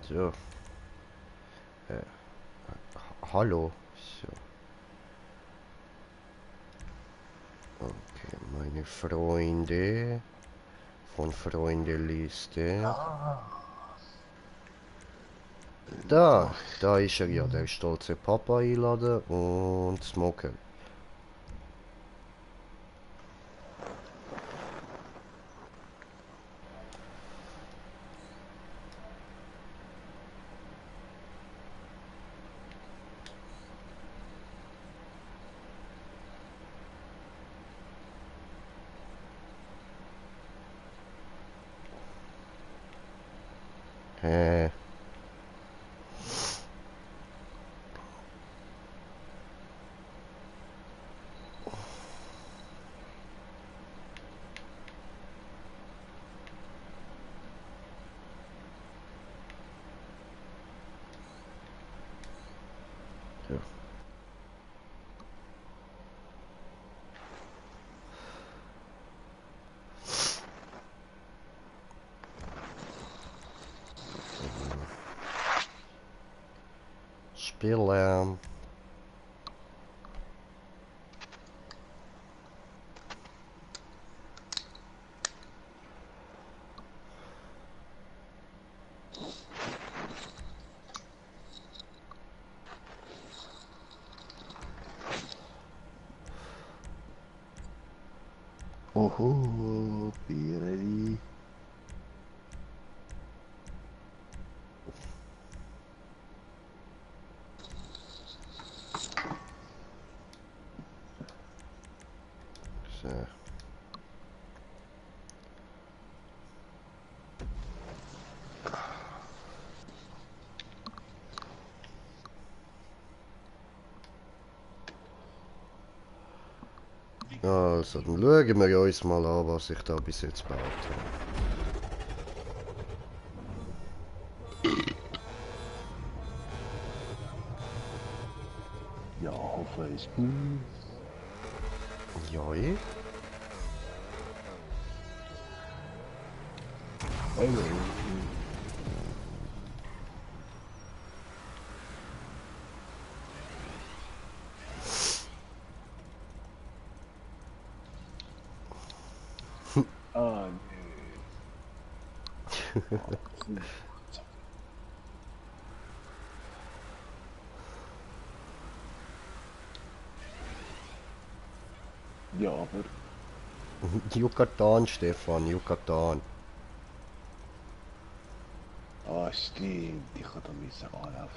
So. Hallo. So. Okay, meine Freunde. Von Freundeliste. Da ist er ja, der stolze Papa einladen und Smoker. Äh. So. Spielen. Oho, be ready. So. Also, dann schauen wir uns mal an, was ich da bis jetzt gebaut habe. Ufer ist gut. Joi. Hallo. Ah, nö. Ja, aber Yucatan, Stefan, Yucatan. stimmt, ich kann da müssen Anlauf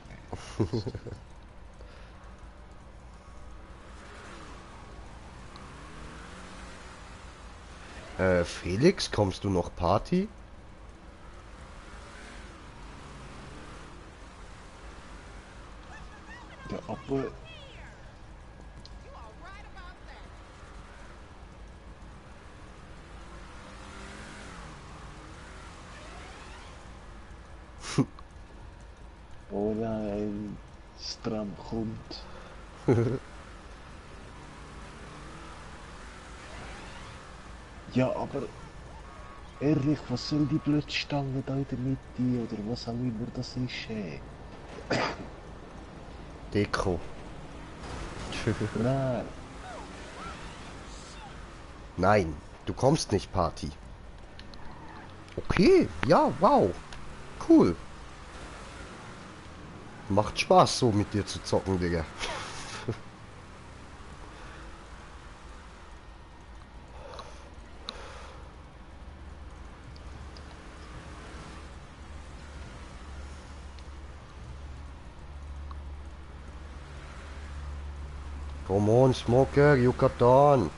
nehmen. Felix, kommst du noch Party? Ja, aber oh nein, Stram kommt. Ja, aber ehrlich, was soll die Blödstange da in der Mitte oder was auch immer das ist, ey? Deko. Nein, Nein, du kommst nicht Party. Okay, ja, wow. Cool. Macht Spaß, so mit dir zu zocken, Digga. Come on, Smoker, Yucatan.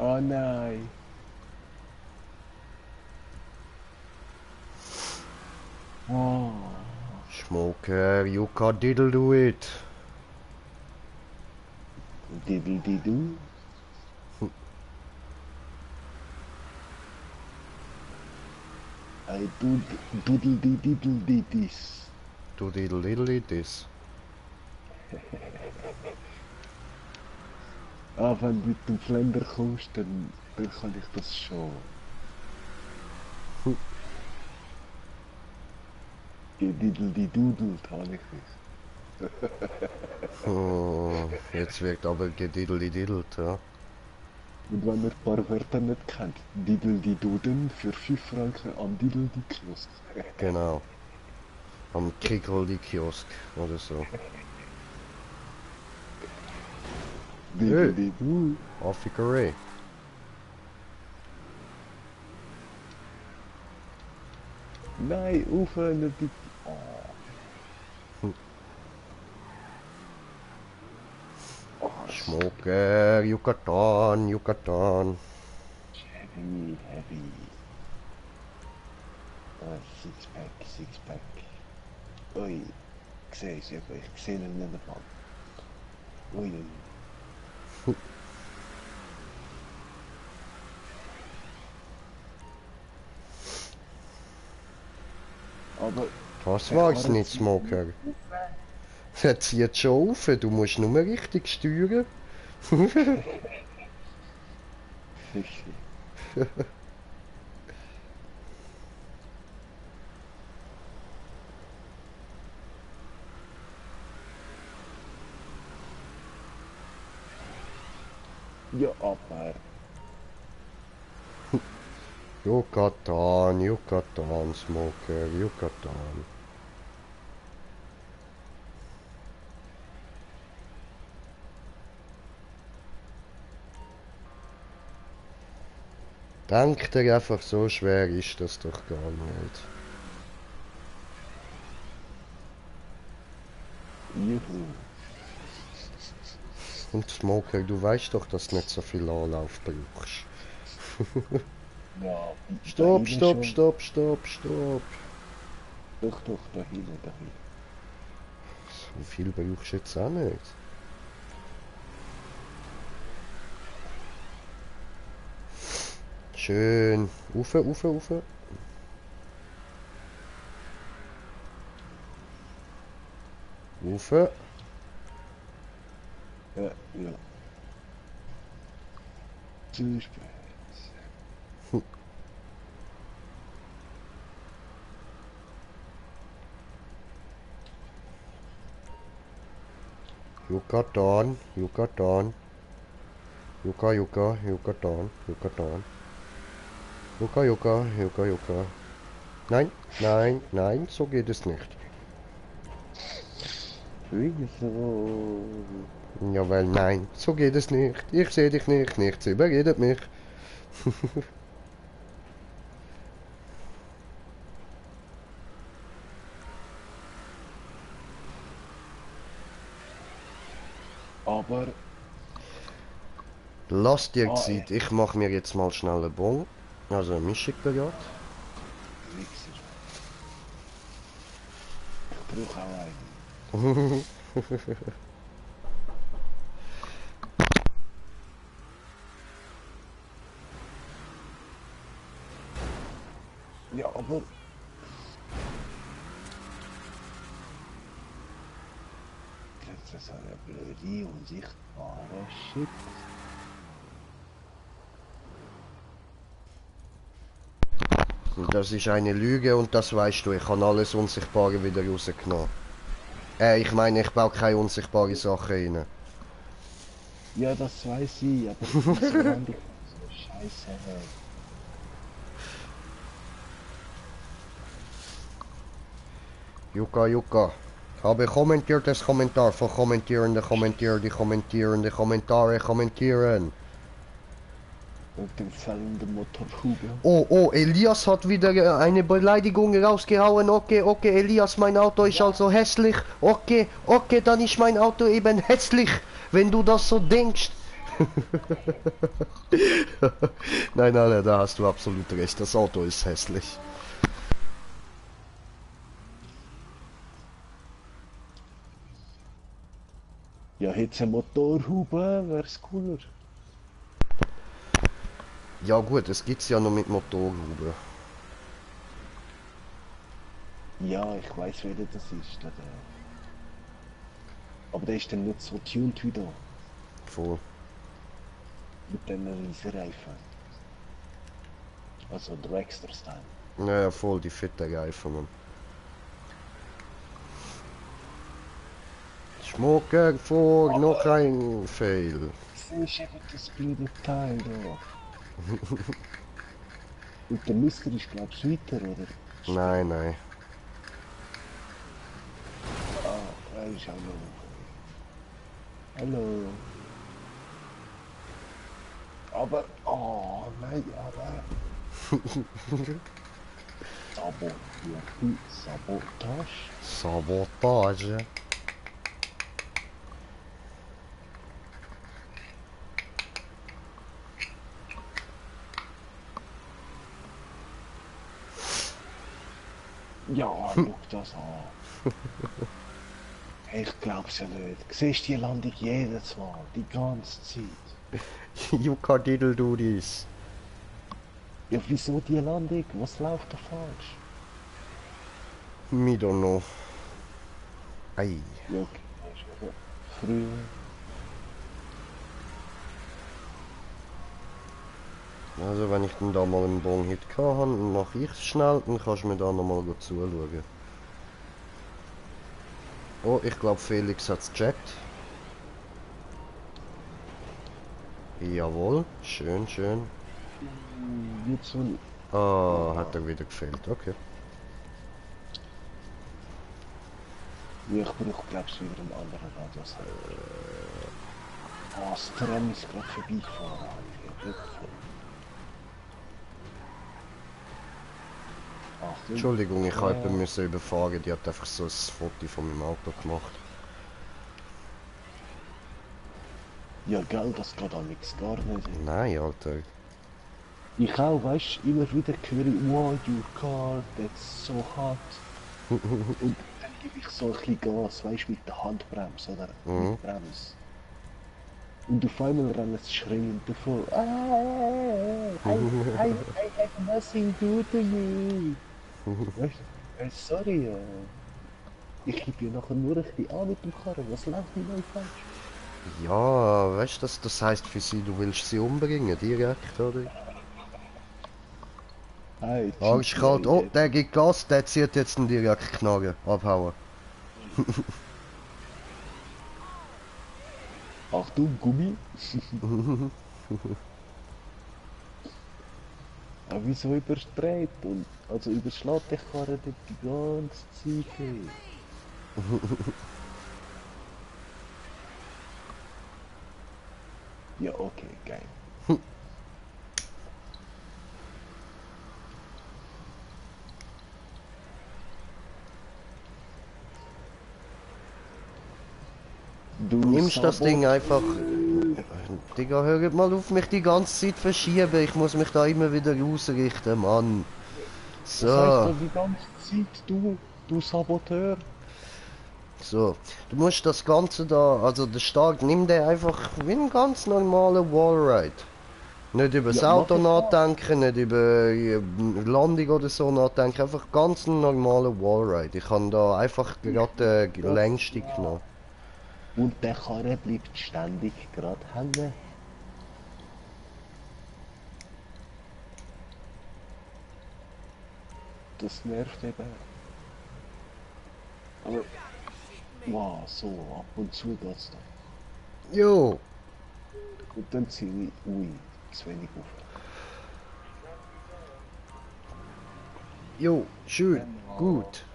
oh nein. Oh, Smoker, you can diddle do it. diddle-di-doo. I doodle-di-diddle-di-dis. Do diddle diddle it this. Ah, wenn du mit dem Flender kommst, dann kann ich das schon. Gediddle-di-doodelt habe ich mich. Oh, jetzt wird aber gediddle diddelt, ja. Und wenn ihr ein paar Wörter nicht kennt, Diddle-di-duden für 5 Franken am Diddle-di-Kiosk. Genau. Am Kickel-Kiosk oder so. Diddle-di-doo. Affikerei. Nein, aufhören nicht. Oh, Smoker, Yucatan, Yucatan. heavy, heavy. Sixpack, Sixpack. Ui, ich sehe es, aber ich sehe ihn nicht mal. Ui, ui. Aber Das der war's Karren nicht, zieht Smoker. Der zieht schon auf, du musst nur richtig steuern. Fischli. Ja, aber Yucatan, Yucatan, Smoker, Yucatan. Denk dir einfach, so schwer ist das doch gar nicht. juhu. Und Smoker, du weißt doch, dass du nicht so viel Anlauf brauchst. Ja, da Stopp, hinten stopp, schon. stopp, stopp, stopp. Doch, da hinten, da hinten. So viel brauchst du jetzt auch nicht. Schön. Ufe, Ufe, Ufe. Ufe. Ja, ja. Zu spät. Yucatan, Yucatan. Yucca, Yucca, Yucatan, Yucatan. Yucca, Yucca, Yucca, Yucca. Nein, nein, nein, so geht es nicht. Wieso? Ja, weil nein, so geht es nicht. Ich sehe dich nicht, nichts überredet mich. Aber. Lass dir Ah, Zeit, ich mache mir jetzt mal schnell einen Bon. Also eine Mischung bereit. Wichser. Ich brauche auch einen. Ja, aber. Das ist eine blöde, unsichtbare Shit. Das ist eine Lüge und das weißt du. Ich habe alles Unsichtbare wieder rausgenommen. Ich meine, ich baue keine unsichtbaren Sachen rein. Ja, das weiß ich, aber wieso lande ich so scheiße? Hey? Yucca, Yucca. Habe kommentiertes Kommentar von Kommentierende, Kommentierende, Kommentierende, Kommentare, kommentieren. Und dem fallenden Motorhuber. Oh, oh, Elias hat wieder eine Beleidigung rausgehauen. Okay, okay, Elias, mein Auto ist also hässlich. Okay, okay, dann ist mein Auto eben hässlich, wenn du das so denkst. Nein, nein, da hast du absolut recht. Das Auto ist hässlich. Ja, hätte ein Motorhuber, wär's cooler. Ja gut, es gibt's ja noch mit Motorhuber. Ja, ich weiß, wer das ist. Aber der ist dann nicht so tuned wie da. Voll. Mit den riesen Reifen. Also Dragster-Style. Naja, voll die fette Reifen, Mann. Schmucker vor, noch ein Fail. Siehst du eben das blöde Teil da? Und der Mister ist, glaubst du, weiter, oder? Nein, nein. Ah, er ist auch noch. Hallo. Aber, oh nein, aber. Sabotage? Sabotage. Ja, schau das an. Hey, ich glaub's ja nicht. Siehst du die Landung jedes Mal, die ganze Zeit. Yucca diddle do this. Ja, wieso die Landung? Was läuft da falsch? Me don't know. Ei. Ja, okay, das ist aber früher. Also wenn ich dann da mal einen Bon-Hit habe, dann mache ich es schnell, dann kannst du mir da nochmal zuschauen. Oh, ich glaube Felix hat es gecheckt. Jawohl, schön, schön. Jetzt so. Ah, hat er wieder gefehlt, okay. Ja, ich brauche, glaubst du, wieder einen anderen Radius. Ah, das Tram ist gerade vorbeigefahren. Achtung. Entschuldigung, ich habe jemanden müssen überfahren, die hat einfach so ein Foto von meinem Auto gemacht. Ja, gell, das geht auch nichts gar nicht. Nein, Alter. Ich auch, weißt du, immer wieder höre ich, wow, your car, that's so hot. Und dann gebe ich so ein bisschen Gas, weißt du, mit der Handbremse oder mit Bremse. Und auf einmal rennen sie schreiend davon. I have nothing to do to you. Weißt du, sorry, ich gebe dir nachher nur ein bisschen an mit dem Karren. Was läuft denn neu falsch? Ja, weißt du, das heißt für sie, du willst sie umbringen, direkt, oder? Hey, Arschkalt, GTA, oh, der gibt Gas, der zieht jetzt einen direkt Knarren, abhauen. Achtung, Gummi. Aber wieso überstrebt und also überschlägt dich Karre dort die ganze Zeit? Ey. Ja, okay, geil. Du Nimmst das Ding Sabot. einfach... Digga, hört mal auf mich die ganze Zeit verschieben, ich muss mich da immer wieder ausrichten, Mann. Was heißt So, da die ganze Zeit, du Saboteur? so. Du musst das Ganze da, also der Start, nimm den einfach wie ein ganz normaler Wallride. Nicht über das Ja, mach Auto ich mal. nachdenken, nicht über Landung oder so nachdenken, einfach ganz ein normaler Wallride. Ich habe da einfach gerade den Das, längsten ja. genommen. Und der Karre bleibt ständig gerade hängen. Das nervt eben. Aber, wow, so, ab und zu geht's dann. Jo, Und dann ziehe ich, ui, zu wenig auf. jo, schön, Genau. gut.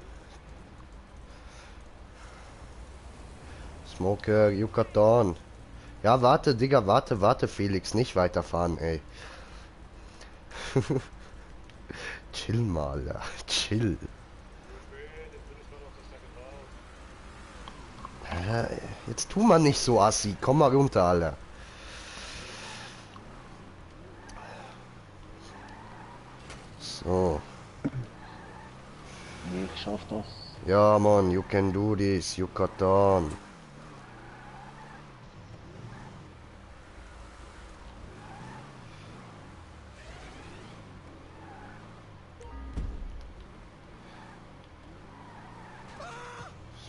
Smoker, Yucatan. Ja, warte, Digga, warte, Felix, nicht weiterfahren, ey. Chill mal, ja, chill. Jetzt tu mal nicht so assi, komm mal runter, Alter. So, Nee, ich schaff das. ja, Mann, you can do this, Yucatan.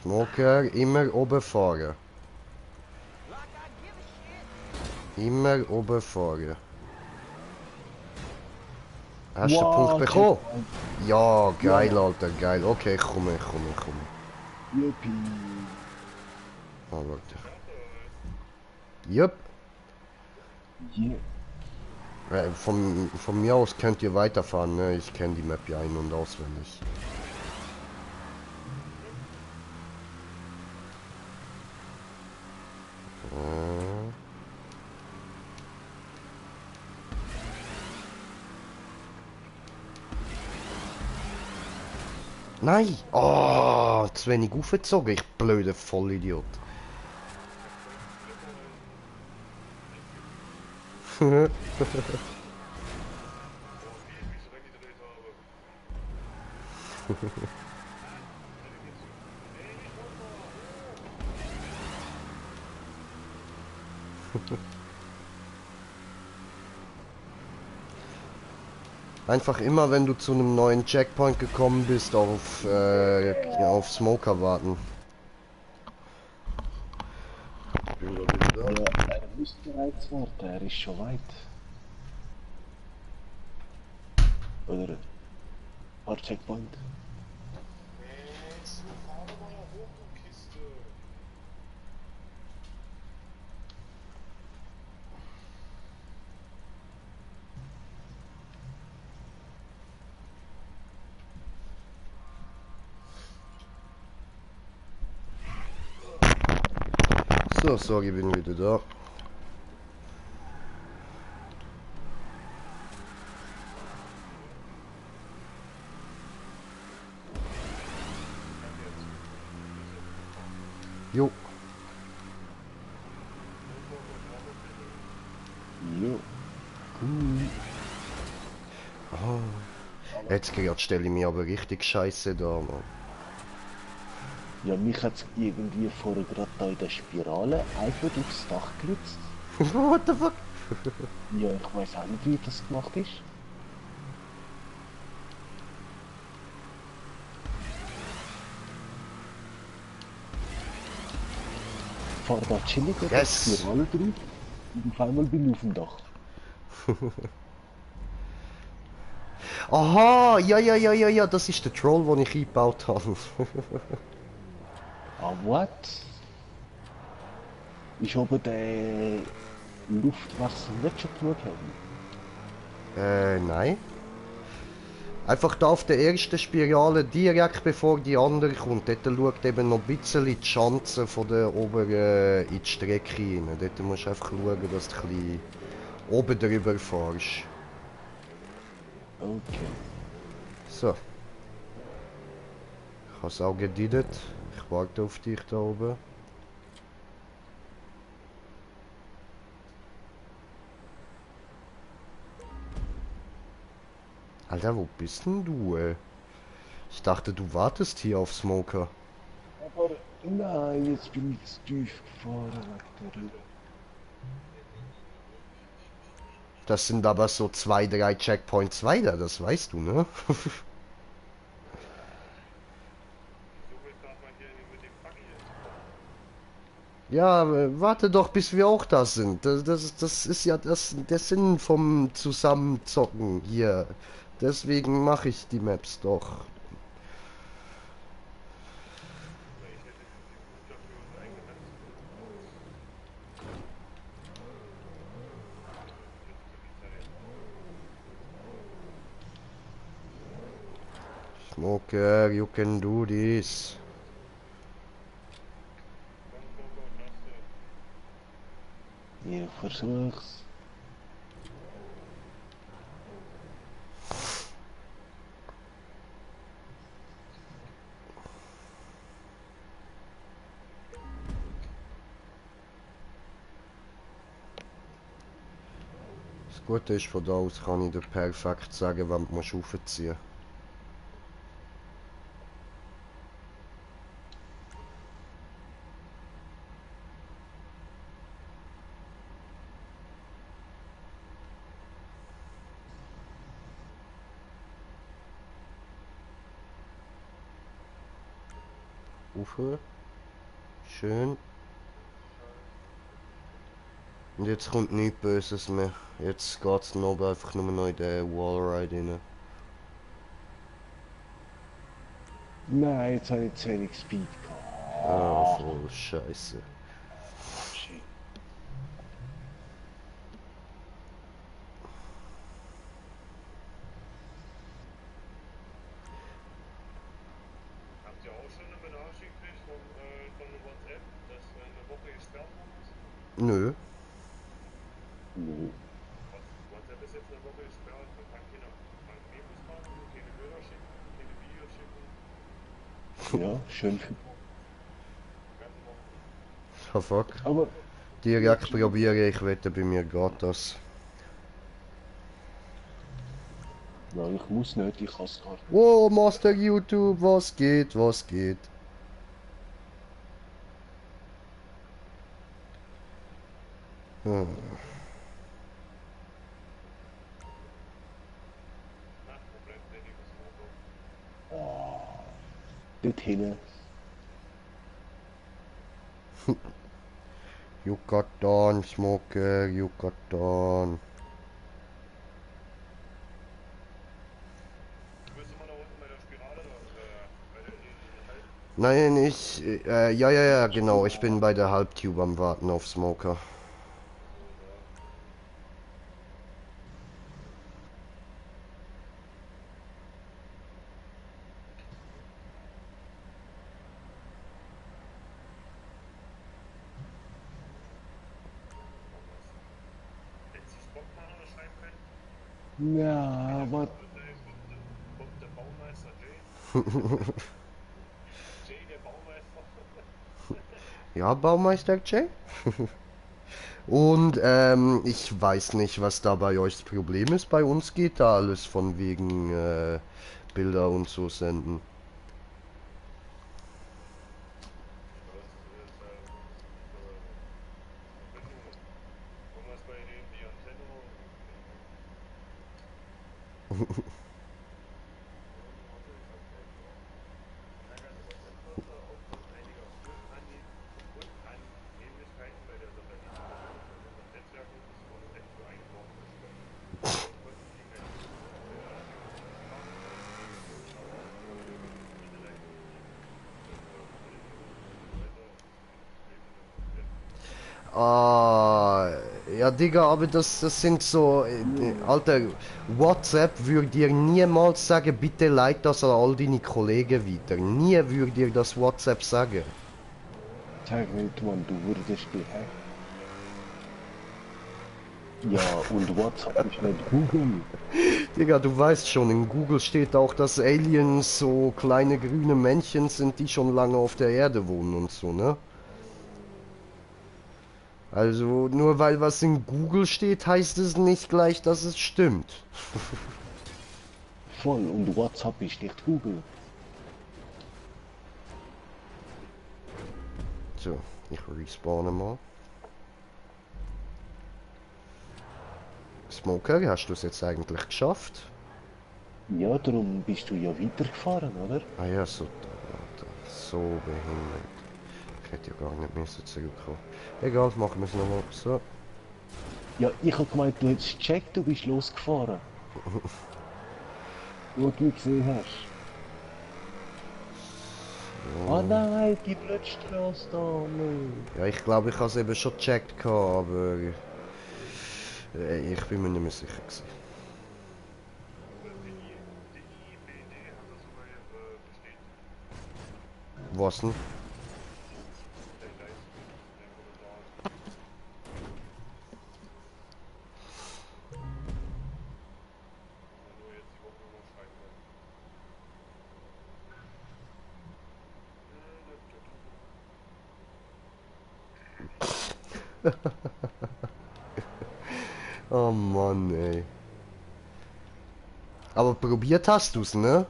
Smoker, immer oben fahren. Immer oben fahren. Hast du den Punkt Wow, bekommen? Checkpoint. Ja, Ja, geil, ja. Alter, geil. Okay, ich komme, ich komme, ich komme. Yuppie. Oh, warte. Jupp. Yeah. Von mir aus könnt ihr weiterfahren, ne? Ich kenne die Map ja ein- und auswendig. Äh. Nein! Oh, zu wenig aufgezogen, ich blöder Vollidiot. Einfach immer, wenn du zu einem neuen Checkpoint gekommen bist, auf Smoker warten. Bin da wieder Ja, da. er müsste bereits warten, er ist schon weit. Oder paar Checkpoint. So, sorry, bin wieder da. Jo. Jo. Jetzt gerade stelle ich mich aber richtig scheiße da, Mann. Ja, mich hat irgendwie vorher gerade da in der Spirale einfach aufs Dach geritzt. What the fuck? Ja, ich weiß auch nicht, wie das gemacht ist. Ich fahre da chillig auf die Yes! Spirale drauf und auf einmal bin ich auf dem Dach. Aha! Ja, ja, ja, ja, ja, das ist der Troll, den ich eingebaut habe. Ah, what? Ich habe den Luftwechsel nicht schon geschaut haben. Nein. Einfach da auf der ersten Spirale, direkt bevor die andere kommt, dort schaut eben noch ein bisschen die Schanze von der oberen in die Strecke rein. Dort musst du einfach schauen, dass du ein bisschen oben drüber fährst. Okay. So. Ich habe es auch gediddet. Ich warte auf dich da oben. Alter, wo bist denn du? Ich dachte, du wartest hier auf Smoker. Aber nein, jetzt bin ich zu tief gefahren. Das sind aber so 2, 3 Checkpoints weiter, das weißt du, ne? Ja, warte doch, bis wir auch da sind. Das ist ja der Sinn vom Zusammenzocken hier. Deswegen mache ich die Maps doch. Smoker, you can do this. Ich versuch's. Das Gute ist, von da aus kann ich dir perfekt sagen, wann du raufziehen musst. Rauf. Schön. Und jetzt kommt nichts Böses mehr. Jetzt geht's dann oben einfach nur noch in den Wallride rein. Nein, jetzt habe ich zu wenig Speed gehabt. Ah, voll Scheiße. Shit. Habt ihr auch schon eine Benachrichtigung gekriegt von WhatsApp, dass eine Woche gesperrt worden ist? Nö. Nö. WhatsApp ist jetzt eine Woche gesperrt, man kann keine Memos machen, keine Bilder schicken, keine Videos schicken, Ja, schön für. ganze Woche. Oh fuck. Aber Direkt probiere ich wette, bei mir geht das. nein, ich muss nicht, ich kann es gar nicht. Wow, Master YouTube, was geht, was geht? Hm. Ach, Problem, der liebe Smoker. Dort hinten. Yucatan, Smoker, Yucatan. Bist du mal da unten bei der Spirale oder bei der Halb? Nein, ja, ja, ja, genau, ich bin bei der Halbtube am Warten auf Smoker. Hättest du Bock mal schreiben können? Ja, aber Kommt der Baumeister Jay? Jay, der Baumeister. Ja, Baumeister Jay? Und ich weiß nicht, was da bei euch das Problem ist. Bei uns geht da alles von wegen Bilder und so senden. Das ist Verbindung. Ah, ja, Digga, aber das sind so, Alter, WhatsApp würde dir niemals sagen, bitte leit das an all deine Kollegen weiter. Nie würde dir das WhatsApp sagen. Sag nicht, Mann, du wurdest gehackt. Ja, und WhatsApp ist nicht Google. Digga, du weißt schon, in Google steht auch, dass Aliens so kleine grüne Männchen sind, die schon lange auf der Erde wohnen und so, ne? Also, nur weil was in Google steht, heißt es nicht gleich, dass es stimmt. Voll, und WhatsApp ist nicht Google. So, ich respawne mal. Smoker, hast du es jetzt eigentlich geschafft? Ja, darum bist du ja weitergefahren, oder? Ah ja, so, Alter, so behindert. Ich hätte ja gar nicht müssen zurückkommen. Egal, machen wir es nochmal. So. Ja, ich hab gemeint, du hättest gecheckt, du bist losgefahren. Wo du gesehen hast. Oh nein, die Blödstraße da, Mann. Ja, ich glaube, ich habe es eben schon gecheckt, gehabt, aber ich bin mir nicht mehr sicher gewesen. Was denn? Oh Mann, ey. Aber probiert hast du's, ne?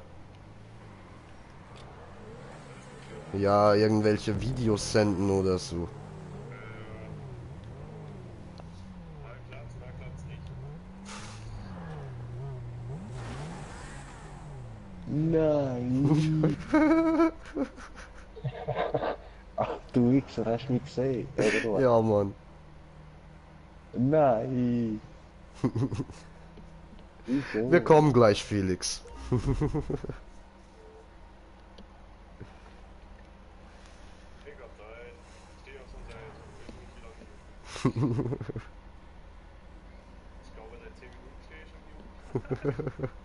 Ja, irgendwelche Videos senden oder so. Nein. Ach du Wichser, hast du mich gesehen? Oder was? Ja, Mann. Nein. Wir Wieso? kommen gleich, Felix. Ich glaube, seit 10 Minuten stehe ich schon hier.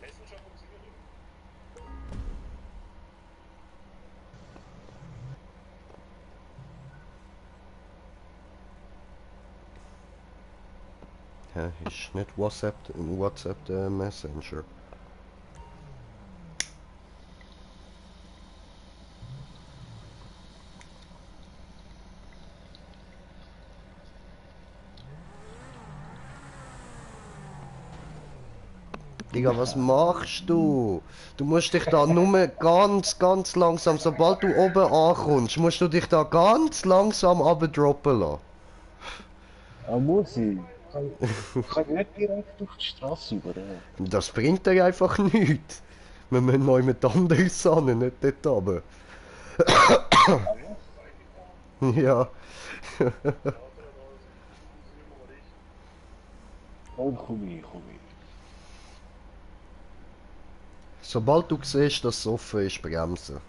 Messenger funktioniert nicht. Ja, ist nicht WhatsApp der Messenger. Digga, was machst du? Du musst dich da nur ganz langsam, sobald du oben ankommst, musst du dich da ganz langsam abdroppen lassen. Ah, muss ich? Kann ich nicht direkt auf die Straße über. Das bringt dir einfach nichts. Wir müssen neu mit anders an, nicht dort runter. Ja, Dann komm ich, komm ich. sobald du siehst, dass es offen ist, bremsen.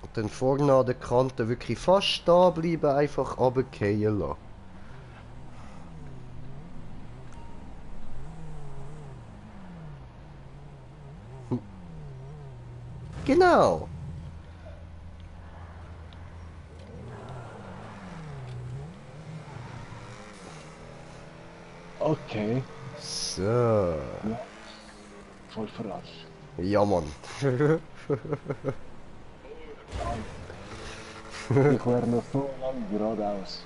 Und dann vorne an der Kante wirklich fast stehen bleiben, einfach runterfallen lassen. Genau. Okay. So. Ja, voll verarscht. Ja, Mann. Ich wäre noch so lang geradeaus.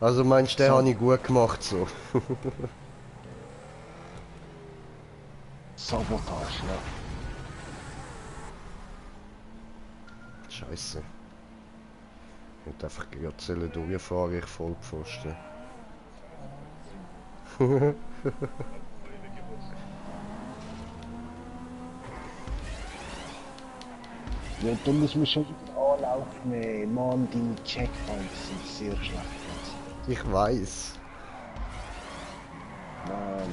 Also meinst du, den So. habe ich gut gemacht so? Sabotage, ja. Scheiße. Ich hätte einfach gerade durchfahren, ich Vollpfosten. Ja, du musst mir schon wieder Anlauf nehmen. Mann, deine Checkpoints sind sehr schlecht platziert. Ich weiß. Mann.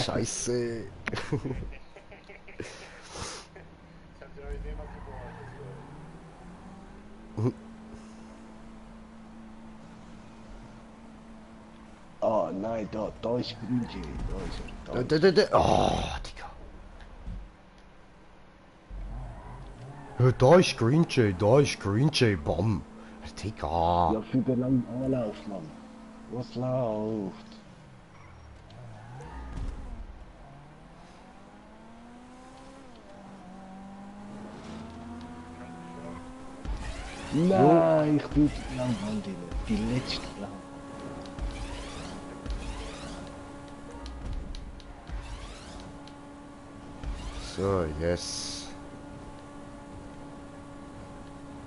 Scheiße. Ich hab ja nicht was gebraucht. Ah, nein, da ist Grün Jay. Da ist er. Oh, Digga. Ja, da ist Green Jay, da ist Green Jay, bam. Digga. Ja, für den langen Anlauf, Mann. Was läuft? Nein, ich tue die lange Wand rein. Die letzte lang. So, yes.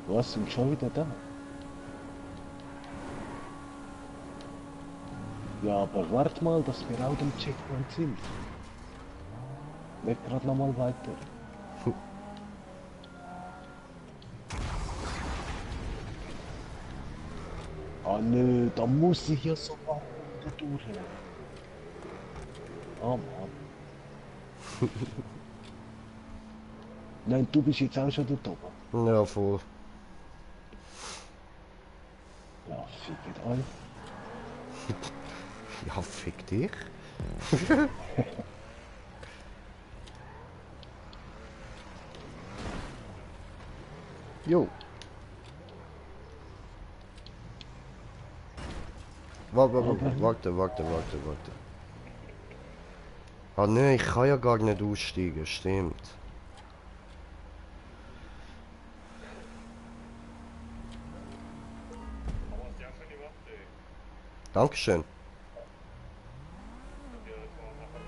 Was, sind schon wieder da? Ja, aber wart mal, dass wir auch am Checkpoint sind. Nicht gerade nochmal weiter. Ah nö, da muss ich ja sogar da durch. Ah Mann. Nein, du bist jetzt auch schon dort oben. Ja, voll. Ja, fickt euch. Ja, fick dich. Jo. Warte. Ah ne, ich kann ja gar nicht aussteigen, stimmt. Aber hast du ja schon gemacht, ey. Dankeschön. Ja, das war nachher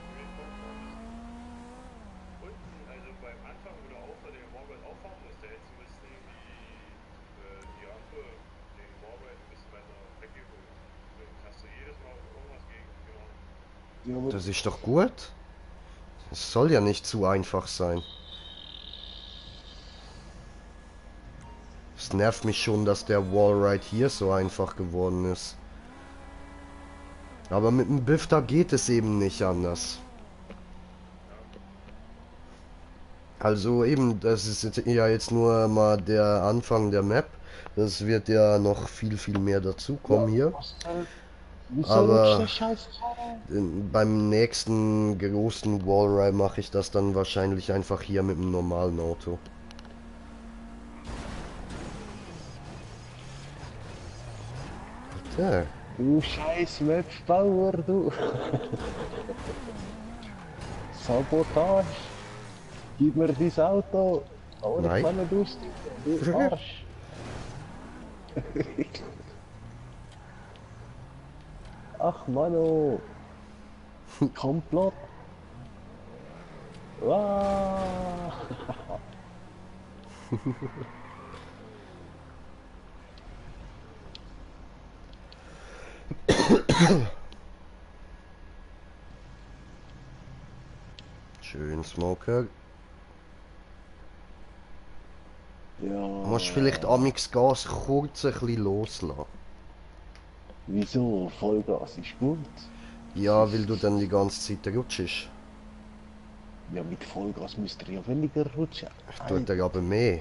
unten, also beim Anfang, wo du außer den Morbid auffahren musst, da hättest du müssen die Rampe, den Morbid ein bisschen weiter weggeholt. Dann hast du jedes Mal irgendwas gegen gemacht. Ja, aber Das ist doch gut. Es soll ja nicht zu einfach sein. Es nervt mich schon, dass der Wallride hier so einfach geworden ist. Aber mit dem Bifter geht es eben nicht anders. Also eben, das ist ja jetzt nur mal der Anfang der Map. Das wird ja noch viel mehr dazukommen hier. wie Aber- soll ich das Scheiß fahren? Beim nächsten großen Wallride mache ich das dann wahrscheinlich einfach hier mit dem normalen Auto. Alter. Du scheiß Mapbauer, du. Sabotage. Gib mir dein Auto. Aber Nein. ich kann nicht aussteigen. Du Arsch. Ach, Mano. Komplott. Ah. Schön Smoker. Ja. Musst vielleicht amix Gas kurz ein bisschen loslassen. Wieso? Vollgas ist gut. Ja, weil du dann die ganze Zeit rutschst. Ja, mit Vollgas müsst ihr ja weniger rutschen. Tut er aber mehr.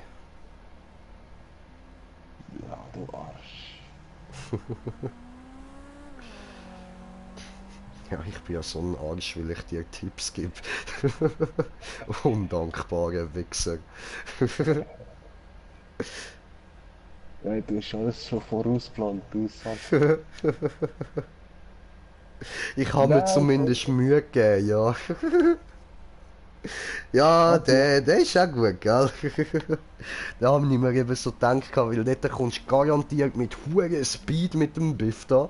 Ja, du Arsch. Ja, ich bin ja so ein Arsch, weil ich dir Tipps gebe. Undankbarer Wichser. Ja, du hast alles schon vorausplant, du Sack. Ich habe mir Nein, zumindest Mühe gegeben, ja. Ja, der ist auch gut, gell? Da habe ich mir eben so gedacht, weil dort kommst du garantiert mit hohem Speed mit dem Biff da.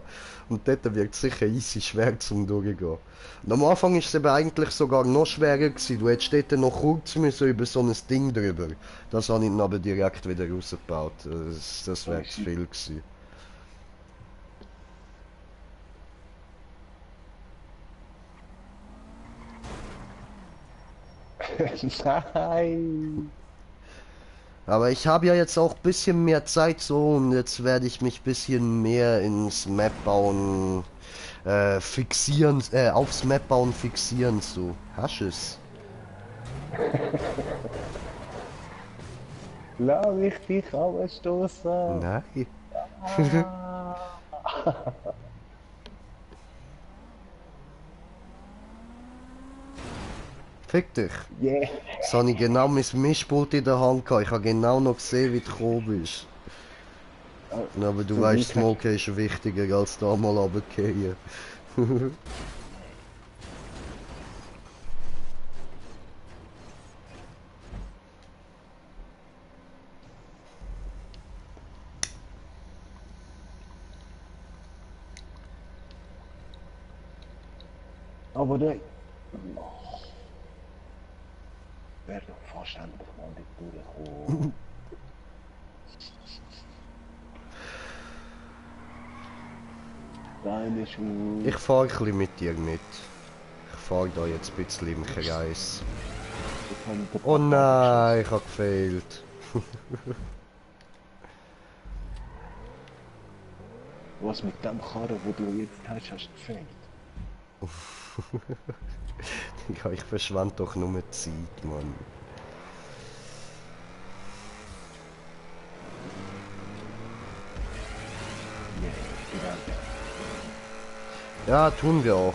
Und dort wird es sicher easy schwer zum Durchgehen. Und am Anfang ist es eben eigentlich sogar noch schwerer gewesen. Du hättest dort noch kurz müssen über so ein Ding drüber. Das habe ich dann aber direkt wieder rausgebaut. Das wäre zu viel gewesen. Nein! Aber ich habe ja jetzt auch ein bisschen mehr Zeit so und jetzt werde ich mich ein bisschen mehr ins Map bauen fixieren, aufs Map bauen fixieren so. Hast es? Lass mich dich anstoßen! Nein. Ah. Fick dich. Yeah! Jetzt habe ich genau mein Mischpult in der Hand gehabt. Ich habe genau noch gesehen, wie du gekommen bist. Aber du So weißt, wie Smoke ist wichtiger als da mal runtergehen. Aber der... Wäre doch fast endlich mal nicht durchgekommen. Deine Schuld. Ich fahre ein bisschen mit dir mit. Ich fahre da jetzt ein bisschen im Kreis. Oh nein, ich habe gefehlt. Was mit dem Karren, wo du jetzt hast, hast du gefällt? Ja, ich verschwende doch nur Zeit, Mann. Yeah, genau. Ja, tun wir auch.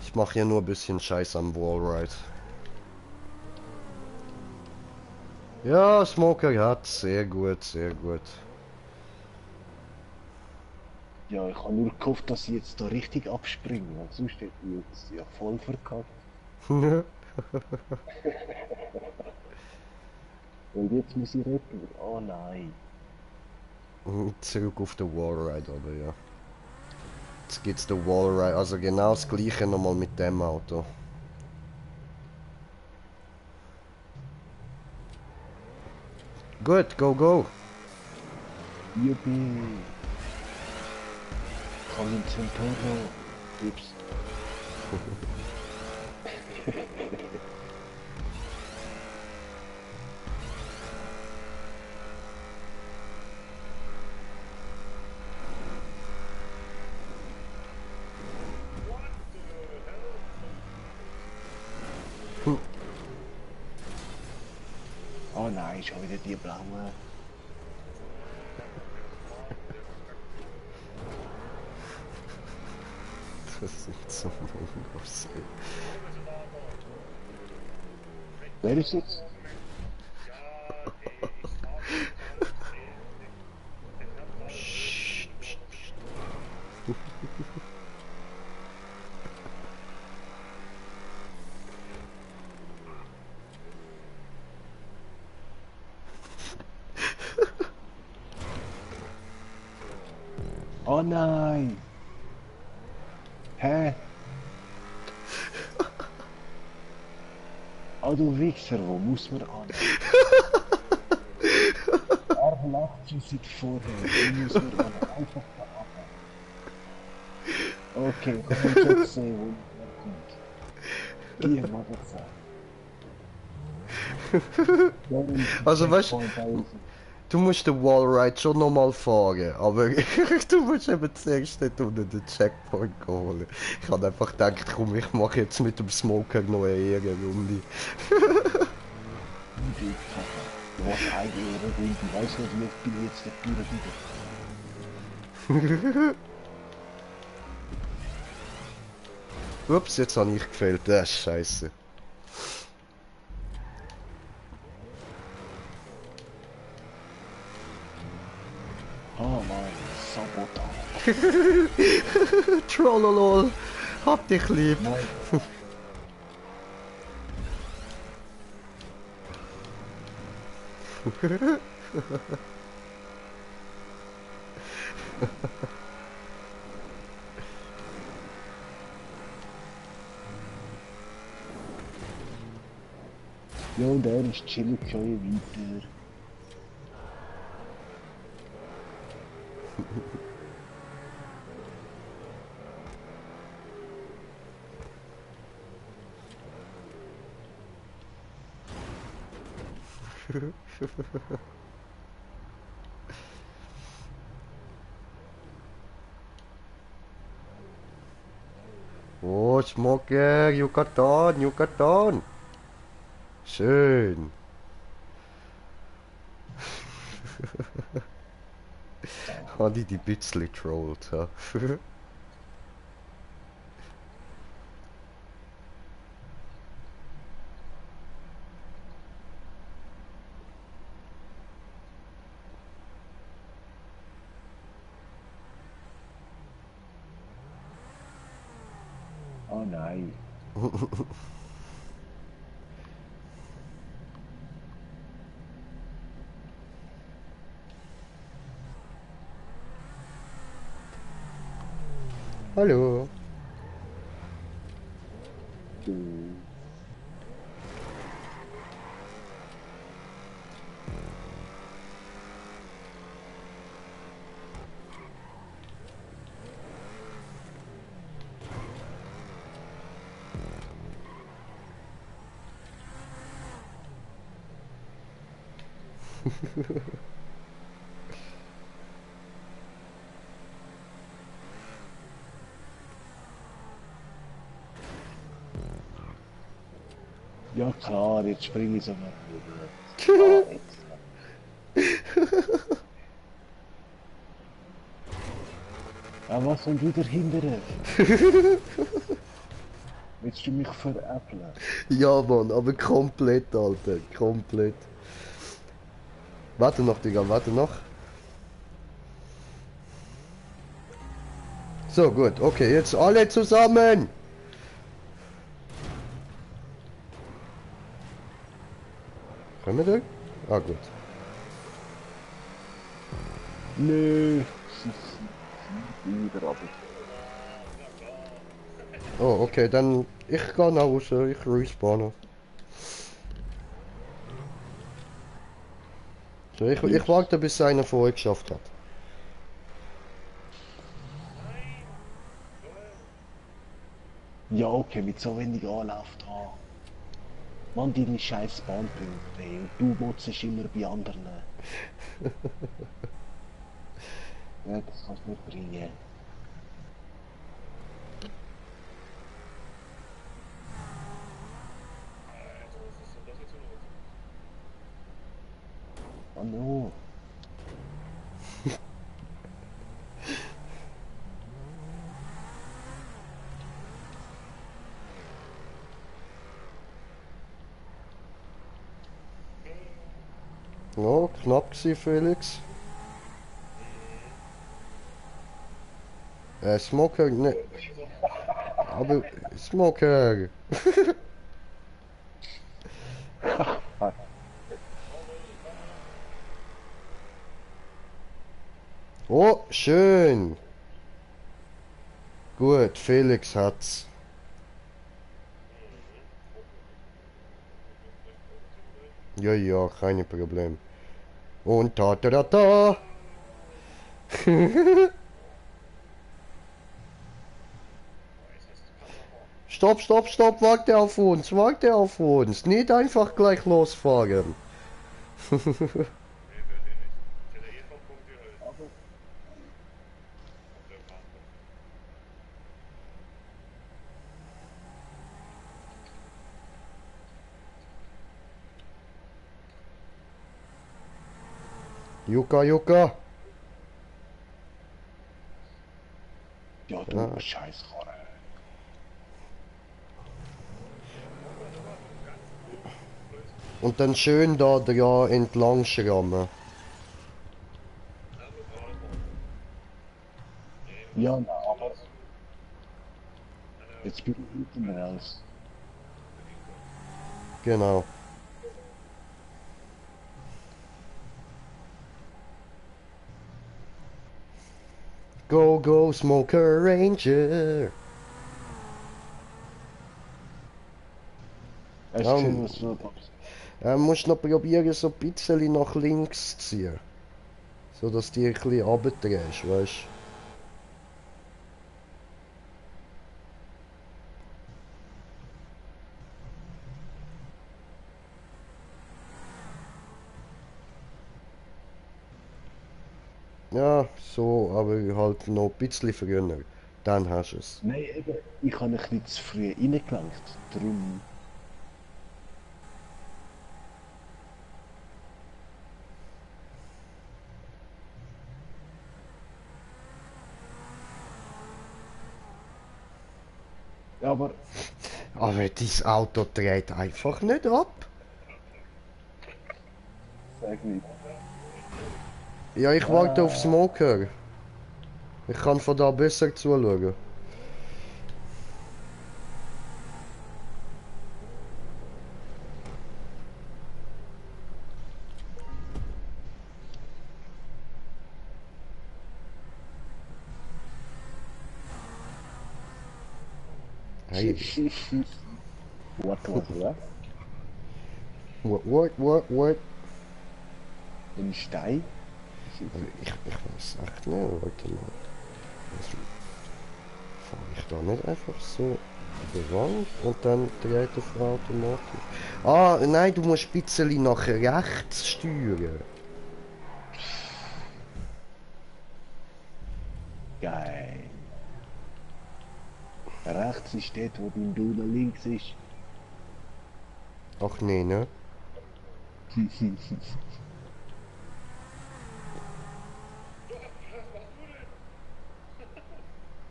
Ich mache ja nur ein bisschen Scheiß am Wallride. Ja, Smoker hat sehr gut, sehr gut. Ja, ich habe nur gehofft, dass sie jetzt da richtig abspringen, weil sonst hätte ich jetzt ja voll verkackt. Und jetzt muss ich retten. Oh nein. Zurück auf den Wallride, aber ja. Jetzt gibt's den Wallride, also genau das gleiche nochmal mit dem Auto. Gut, go, go. Juppie. Komm in Centoro. Ups. Oh nein, schon wieder die blaue. Das ist so los. Wer ist jetzt? Psst, psst, psst. Oh nein! Hä? Oh du Wichser, wo muss man an? Er lacht schon seit vorher, wo muss man an? Einfach da ab. Okay, ich kann schon sehen, wo er kommt. Geh mal das an. Also weißt du musst den Wallride schon nochmal fahren, aber du musst eben zuerst dort unten den Checkpoint holen. Ich habe einfach gedacht, komm, ich mache jetzt mit dem Smoker noch eine Ehrenrunde. Du hast eine Ehrenrunde, weißt du, wie oft bin ich jetzt der Pure wieder? Ups, jetzt habe ich gefehlt, das ist scheiße. Oh Mann, Sabotage. Trollolol, hab dich lieb. Nein, Ja, und er ist chillig schon weiter. Oh, Smoker, Yucatan, Yucatan. Schön. Habe ich die bisschen trollt, ja. Oh nein. Hallo. Du. Ja klar, jetzt springe ich so mal rüber. Ah, jetzt. Ja, was soll wieder hindern? Willst du mich veräppeln? Ja, Mann, aber komplett, Alter. Komplett. Warte noch, Digga, warte noch. So, gut. Okay, jetzt alle zusammen. Können wir da? Ah, gut. Nö. Wieder aber. Oh, okay, dann ich gehe nach Hause, ich respawne. So, ich warte, bis einer von euch geschafft hat. Ja, okay, mit so wenig Anlauf da. Mann, deine scheiß Spawnpunkte, ey. Und du motzest immer bei anderen. Ja, das kannst du nicht bringen. Was ist denn das jetzt für eine Runde? Oh no. Ja, knapp gewesen, Felix. Smoker, ne, aber Smoker. Oh, schön. Gut, Felix hat's. Ja, ja, keine Problem. Und ta ta ta ta. Stopp, stopp, stopp, warte auf uns, warte auf uns. Nicht einfach gleich losfahren. Nee, wird eh nicht. Ich hätte eh vom Punkt gehalten. Aber Auf der Karte. Yuka, Yuka. ja, du Ah. scheiß Karre. Und dann schön da entlang schrammen. Ja, nur gerade fahren. Nee, du Ja, musst na, so aber langsam. jetzt bin ich hinten raus. Genau. Go, go, Smoker Ranger. Hast du gesehen, was du da Musst noch probieren, so ein bisschen nach links zu ziehen. So dass du dich ein bisschen runterdrehst, weißt du? Ja, so, aber halt noch ein bisschen früher. Dann hast du es. Nein, eben, ich habe ein bisschen zu früh reingelenkt. Darum. Ja, aber Aber dein Auto dreht einfach nicht ab. sag nicht. Ja, ich warte auf Smoker. Ich kann von da besser zuschauen. Hey, What was that? what? Ein Stein? Ich weiß echt nicht, warte mal. Fahre ich da nicht einfach so über die Wand und dann dreht er automatisch? Ah, nein, du musst ein bisschen nach rechts steuern. Geil. Rechts ist dort, wo dein Bruder links ist. Ach nee, ne?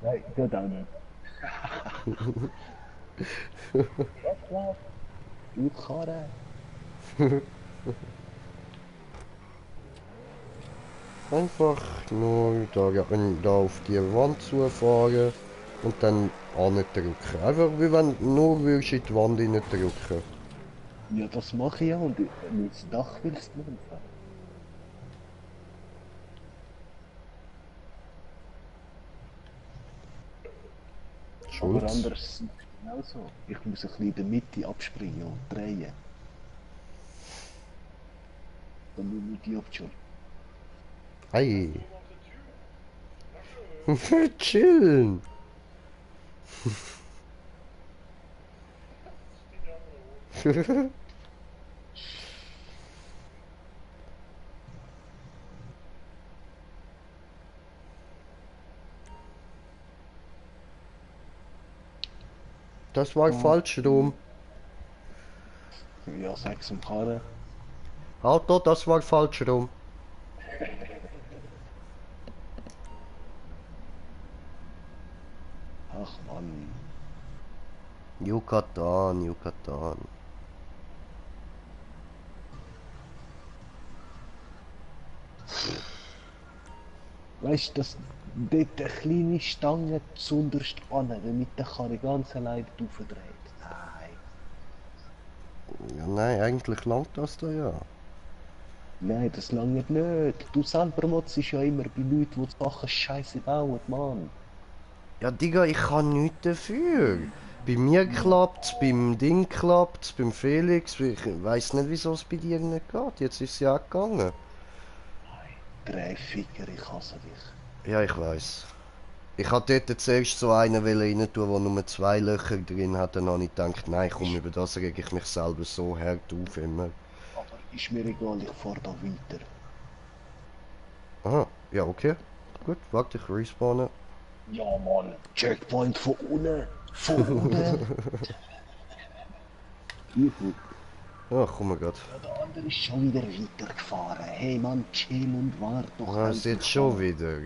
Nein, dort auch nicht. Was? Du Karre. Einfach nur da auf die Wand zufahren und dann drücken. Einfach wie wenn du nur würdest in die Wand drücken. Ja, das mache ich ja und ins Dach willst du nicht fahren. Aber Schulz? anders genauso. Ich muss ein bisschen in der Mitte abspringen und drehen. Dann muss ich die abschauen. Hey, Oben auf der Tür. Danke. chillen. Steht ja einfach da oben. Das war falsch rum. Ja, sag's dem Karren. Auto, das war falsch rum. Ach Mann. Yucatan, Yucatan. Weißt du, dass dort eine kleine Stange zunderst an, damit der Karre ganz allein aufdreht? Nein. Ja, nein, eigentlich langt das da ja. Nein, das lange nicht. Du selber motzt ja immer bei Leuten, die die Sachen scheiße bauen, Mann. Ja, Digga, ich kann nichts dafür. Bei mir klappt's, beim Ding klappt's, beim Felix. Ich weiß nicht, wieso es bei dir nicht geht. Jetzt ist es ja auch gegangen. Drei Ficker, ich hasse dich. Ja, ich weiß. Ich hatte dort zuerst so einen rein tun, der nur 2 Löcher drin hat. Dann habe ich gedacht, nein, komm, über das rege ich mich selber so hart auf immer. Aber ist mir egal, ich fahr da weiter. Aha, ja, okay. Gut, warte, ich respawne. Ja, Mann. Checkpoint von unten. Von unten. Juhu. Ja, komm grad. Ja, der andere ist schon wieder weitergefahren. Hey, Mann, chill und wart doch. Ah, ist jetzt schon wieder.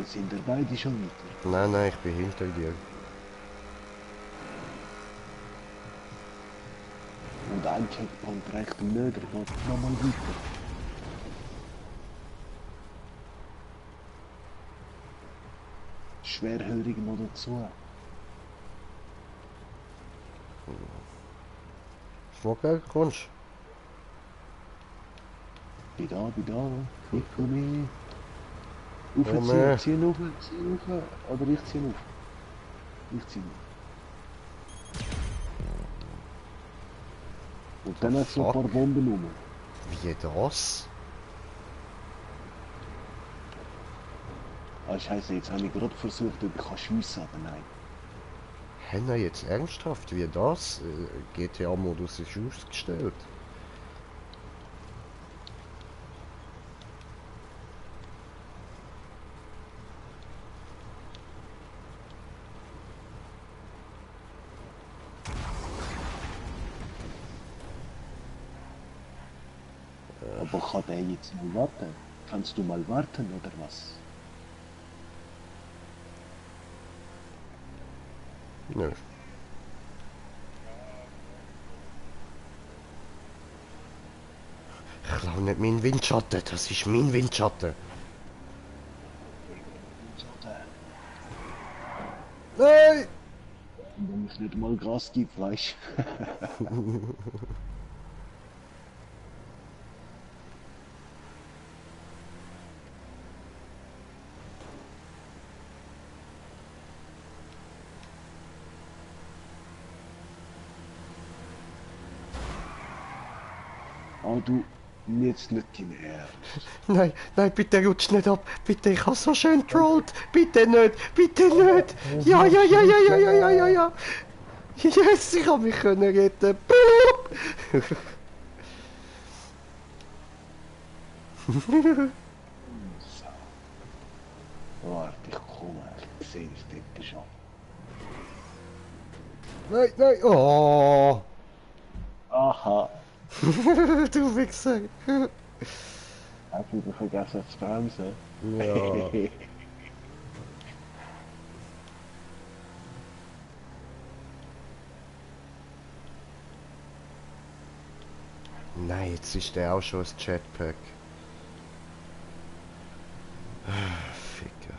Sind wir beide schon weiter? Nein, ich bin hinter dir. Und ein Checkpoint reicht ihm nicht, er geht nochmal weiter. Schwerhörig noch dazu. Smoker, kommst Bin da. Ich komme. Komm, Ziehen auf. Oder ich ziehe auf. Ich ziehe auf. Und dann hat es noch ein paar fuck? Bomben rum. Wie das? Ah, scheiße, jetzt habe ich gerade versucht, ob ich schiessen kann, aber nein. Henna jetzt ernsthaft? Wie das? GTA-Modus ist ausgestellt. Aber kann der jetzt mal warten? Kannst du mal warten, oder was? Nö. Ich glaube nicht meinen Windschatten, das ist mein Windschatten. Nein! Wenn ich nicht mal Gas gibt, weißt Ah, du, jetzt nicht dein Ernst. Nein, nein, bitte rutsch nicht ab. Bitte, ich habe so schön trollt. Bitte nicht, bitte nicht. Ja. Yes, ich habe mich können retten. Boop. Warte, ich komme. Ich sehe es dort schon. Nein. Oh. Aha. Du Wichser. Hab ich wieder vergessen zu bremsen. Ja. Nein, jetzt ist der auch schon ein Jetpack. Ficker.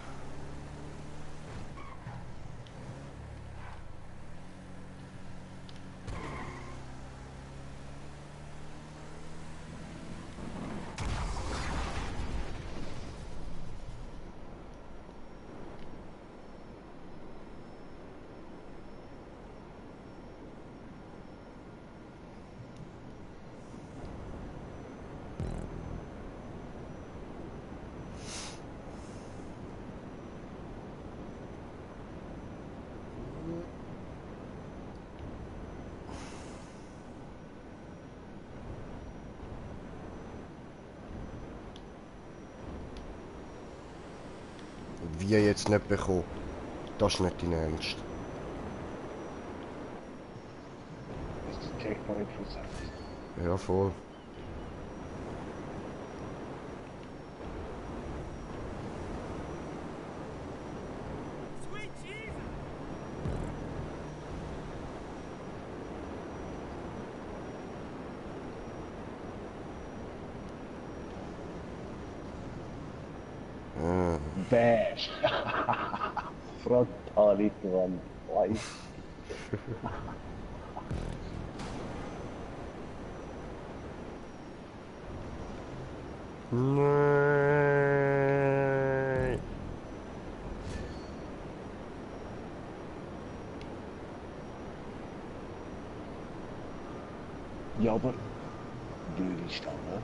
Wie jetzt nicht bekommen. Das ist nicht dein Ernst. Das ist der Checkpoint versetzt. Ja, voll. Bash. Frontal dran. Weiss. Nein. Ja, aber... Blöd ist da, ne?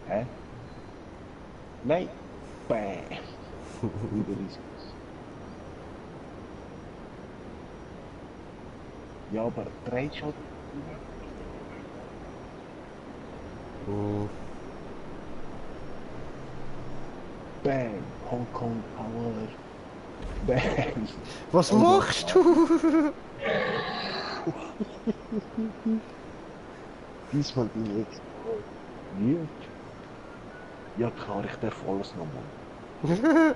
Hä? Nein! Bäh! Wieder ist es. Ja, aber dreht schon. Bang! Hong Kong Power! Bang! Was Oh machst du? Diesmal bin ich explodiert. Ja klar, ich darf alles nochmal.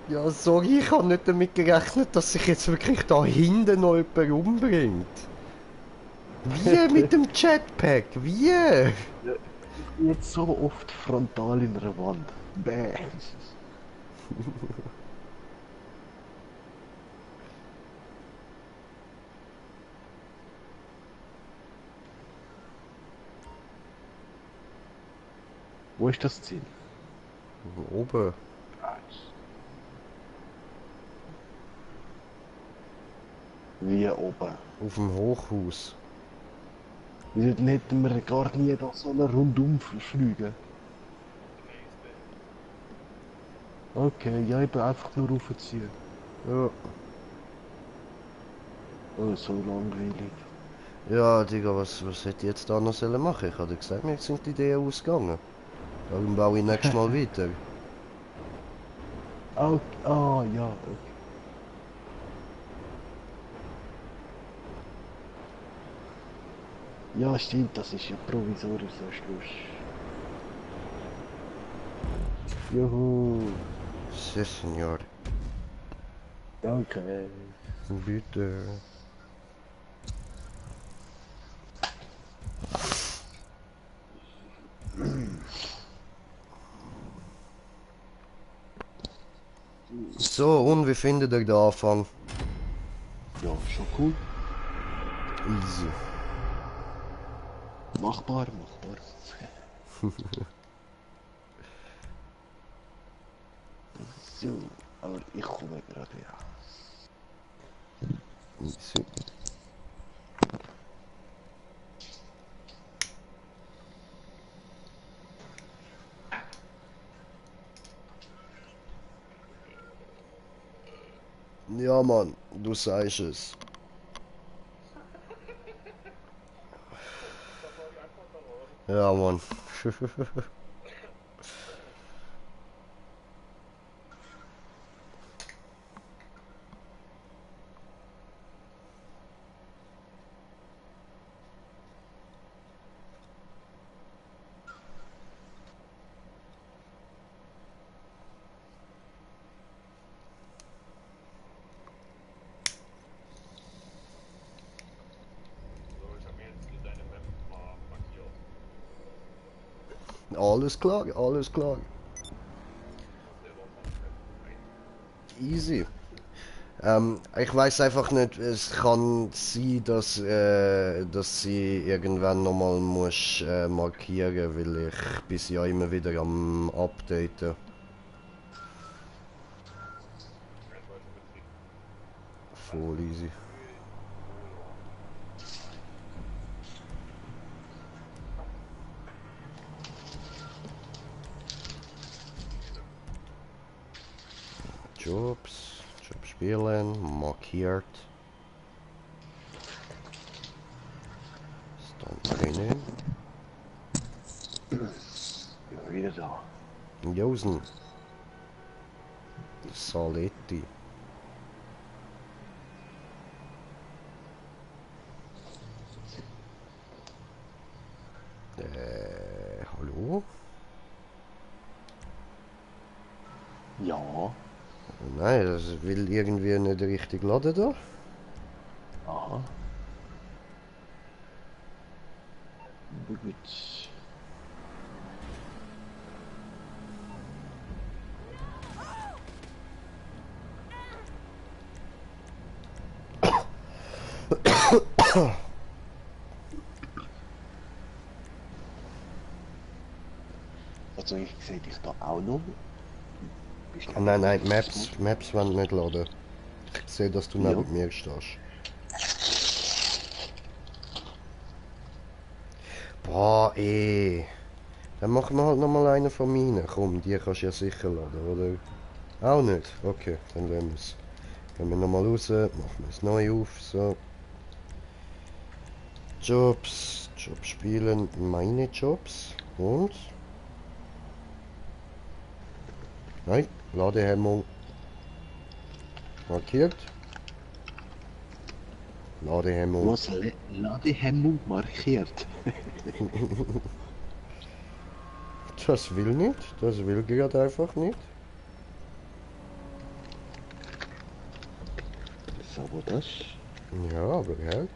Ja, sorry, ich habe nicht damit gerechnet, dass sich jetzt wirklich da hinten noch jemand umbringt. Wie mit dem Jetpack? Wie? Jetzt so oft frontal in einer Wand. Bäh! Wo ist das Ziel? Oben, Wie oben. auf dem Hochhaus. Wieso hätten wir gar nie da so eine Rundum fliegen? Okay, ja, eben einfach nur raufziehen. Ja. Oh, so langweilig. Ja, Digga, was hätte ich jetzt da noch sollen machen? Ich hatte gesagt, mir sind die Ideen ausgegangen. Darum baue ich nächstes Mal weiter. Ah, ja, okay. Ja, stimmt, das ist ja provisorisch so Schluss. Juhu, Sí, señor. danke. Bitte. So, und wie findet ihr den Anfang? Ja, schon cool. Easy. Machbar. So, aber ich komme gerade wieder. Easy. Ja, Mann, du sagst es. Ja, Mann. So, ich habe mir jetzt deine Map mal markiert. Alles klar, alles klar. Mach selber ein paar Map ein. Easy. Ich weiß einfach nicht, es kann sein, dass sie irgendwann nochmal muss markieren, weil ich bin ja immer wieder am Updaten. Kein deutscher Betrieb. Voll easy. Job spielen, markiert. Stand drinnen. Ja, wieder da. Josen. Saletti. Hallo? Ja, Nein, das will irgendwie nicht richtig laden da. aha. Gut. Also ich sehe dich da auch noch. Bist du Nein, nein, nicht Maps wollen nicht laden. Ich sehe, dass du Ja. neben mir stehst. Boah, eh. Dann machen wir halt nochmal einen von meinen. Komm, die kannst du ja sicher laden, oder? Auch nicht? Okay, dann lassen wir es. Gehen wir nochmal raus, machen wir es neu auf, so. Jobs spielen, meine Jobs. Und? Nein, Ladehemmung. Markiert. Ladehemmung. Was? Ladehemmung markiert. Das will nicht. Das will gerade einfach nicht. Sabotage. Ja, aber ja.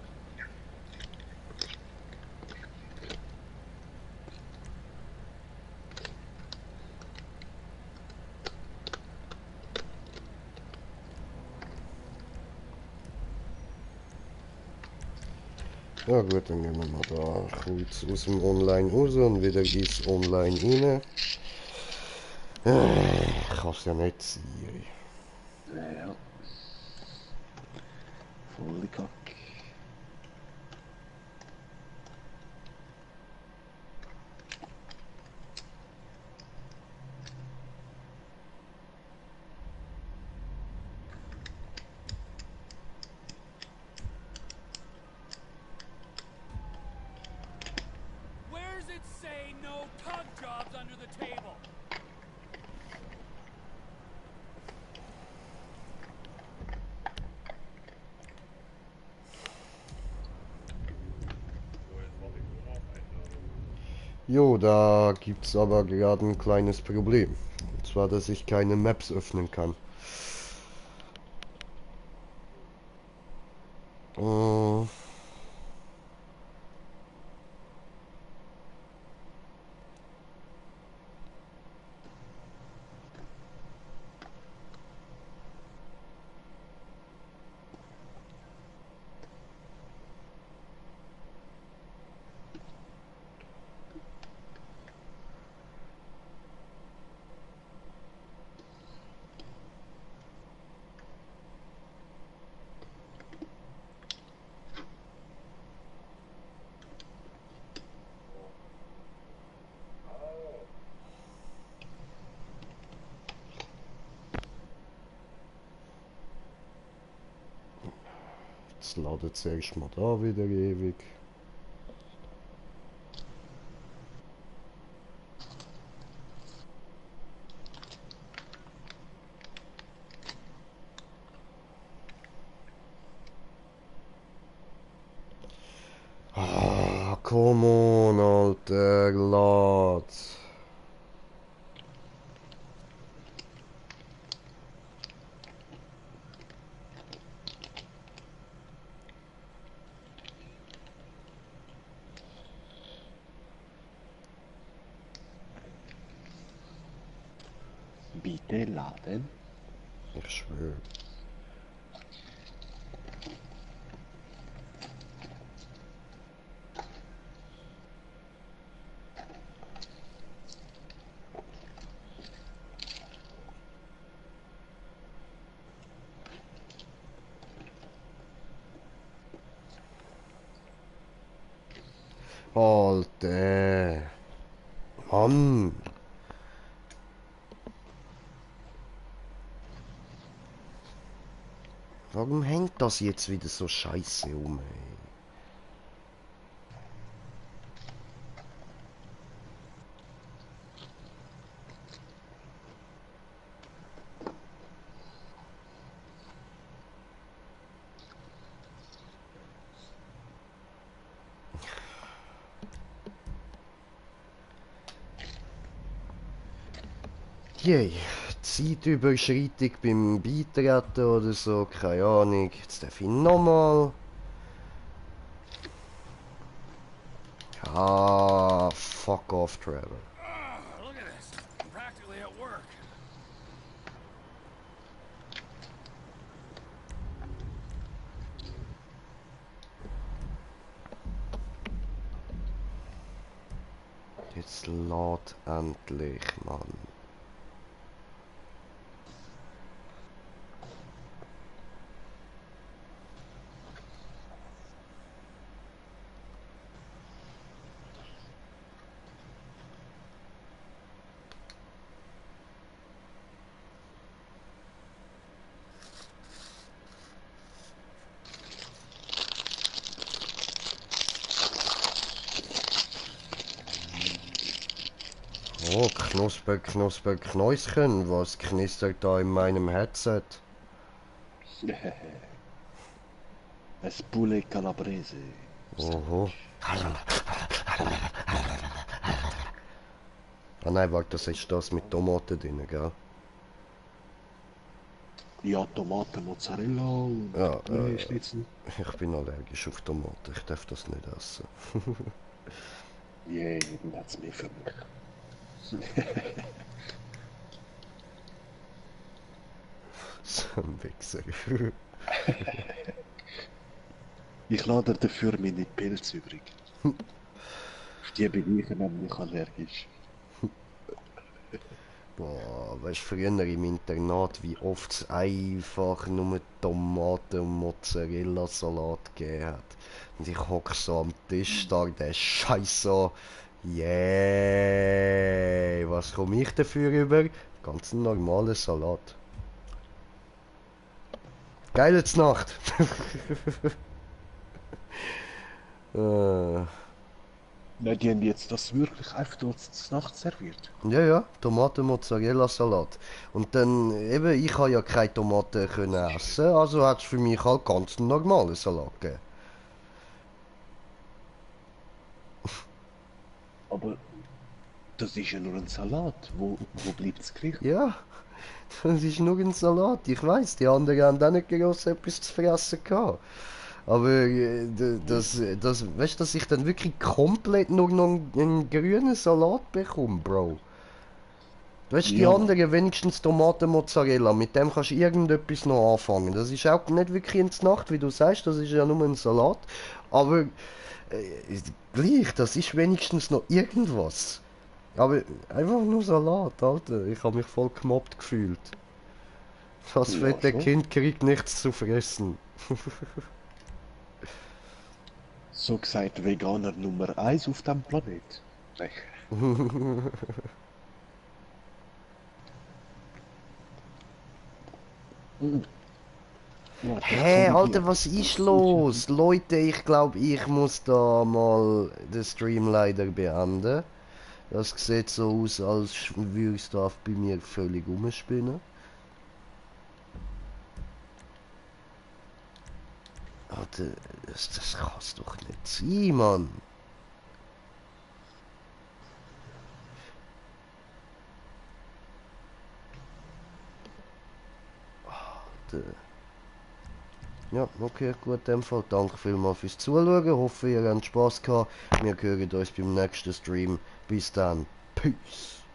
Ja gut, dann gehen wir mal da kurz aus dem Online raus und wieder ins Online rein. Kann's ja nicht sein. Ja. Volle Kacke. Where does it say no tug jobs under the table? So, jetzt warte ich nur noch auf Einladung. Jo, da gibt's aber gerade ein kleines Problem. Und zwar, dass ich keine Maps öffnen kann. Äh, Ah, Jetzt ladet es erstmal da wieder ewig. Ah, come on, Alter, lad. Bitte laden. Ich schwöre. Alter. Mann. Warum hängt das jetzt wieder so scheiße um, ey? Yay. Zeitüberschreitung beim Beitreten oder so, keine Ahnung. Jetzt darf ich nochmal. Ah, fuck off, Trevor. Look at this. I'm practically at work. Jetzt lad endlich, Mann. Oh, Knusper, Knusper, Knäuschen, was knistert da in meinem Headset? Es Poulet Calabrese. Oho. Sandwich. Ah nein, warte, das ist das mit Tomaten drin, gell? Ja, Tomate, Mozzarella und Ja, Poulet-Schnitzel. Ich bin allergisch auf Tomaten, ich darf das nicht essen. Yeah, that's me für mich. So ein Wichser. Ich lade dafür meine Pilze übrig. Auf die bin ich nämlich allergisch. Boah, weißt du, früher im Internat, wie oft es einfach nur Tomaten und Mozzarella-Salat gegeben hat. Und ich hock so am Tisch, starr den Scheiß an. Yeah, was komme ich dafür über? Ganz ein normaler Salat. Geile Nacht! äh, Nein, die haben jetzt das wirklich einfach dort zur Nacht serviert. ja, ja, Tomaten-Mozzarella-Salat. Und dann, eben, ich kann ja keine Tomaten können essen, also hat es für mich halt ganz einen normalen Salat gegeben. Aber das ist ja nur ein Salat. Wo bleibt das Gericht? Ja, das ist nur ein Salat. Ich weiß, die anderen haben auch nicht groß etwas zu fressen gehabt. Aber weißt du, dass ich dann wirklich komplett nur noch einen grünen Salat bekomme, Bro. Weißt du, die Ja, anderen wenigstens Tomaten Mozzarella, mit dem kannst du irgendetwas noch anfangen. Das ist auch nicht wirklich ins Nacht, wie du sagst, das ist ja nur ein Salat. Aber gleich, das ist wenigstens noch irgendwas. Aber einfach nur Salat, Alter. Ich habe mich voll gemobbt gefühlt. Das ja fette schon. Kind kriegt nichts zu fressen. So gesagt, Veganer Nummer 1 auf dem Planet. Nein. Warte, Hä, korrigiere. Alter, was ist los? Leute, ich glaube, ich muss da mal den Stream leider beenden. Das sieht so aus, als würde es da bei mir völlig umspinnen. Alter, das kann's doch nicht sein, Mann. Alter. Ja, okay, gut, in dem Fall danke vielmals fürs Zuschauen. Hoffe, ihr habt Spaß gehabt. Wir hören uns beim nächsten Stream. Bis dann. Peace.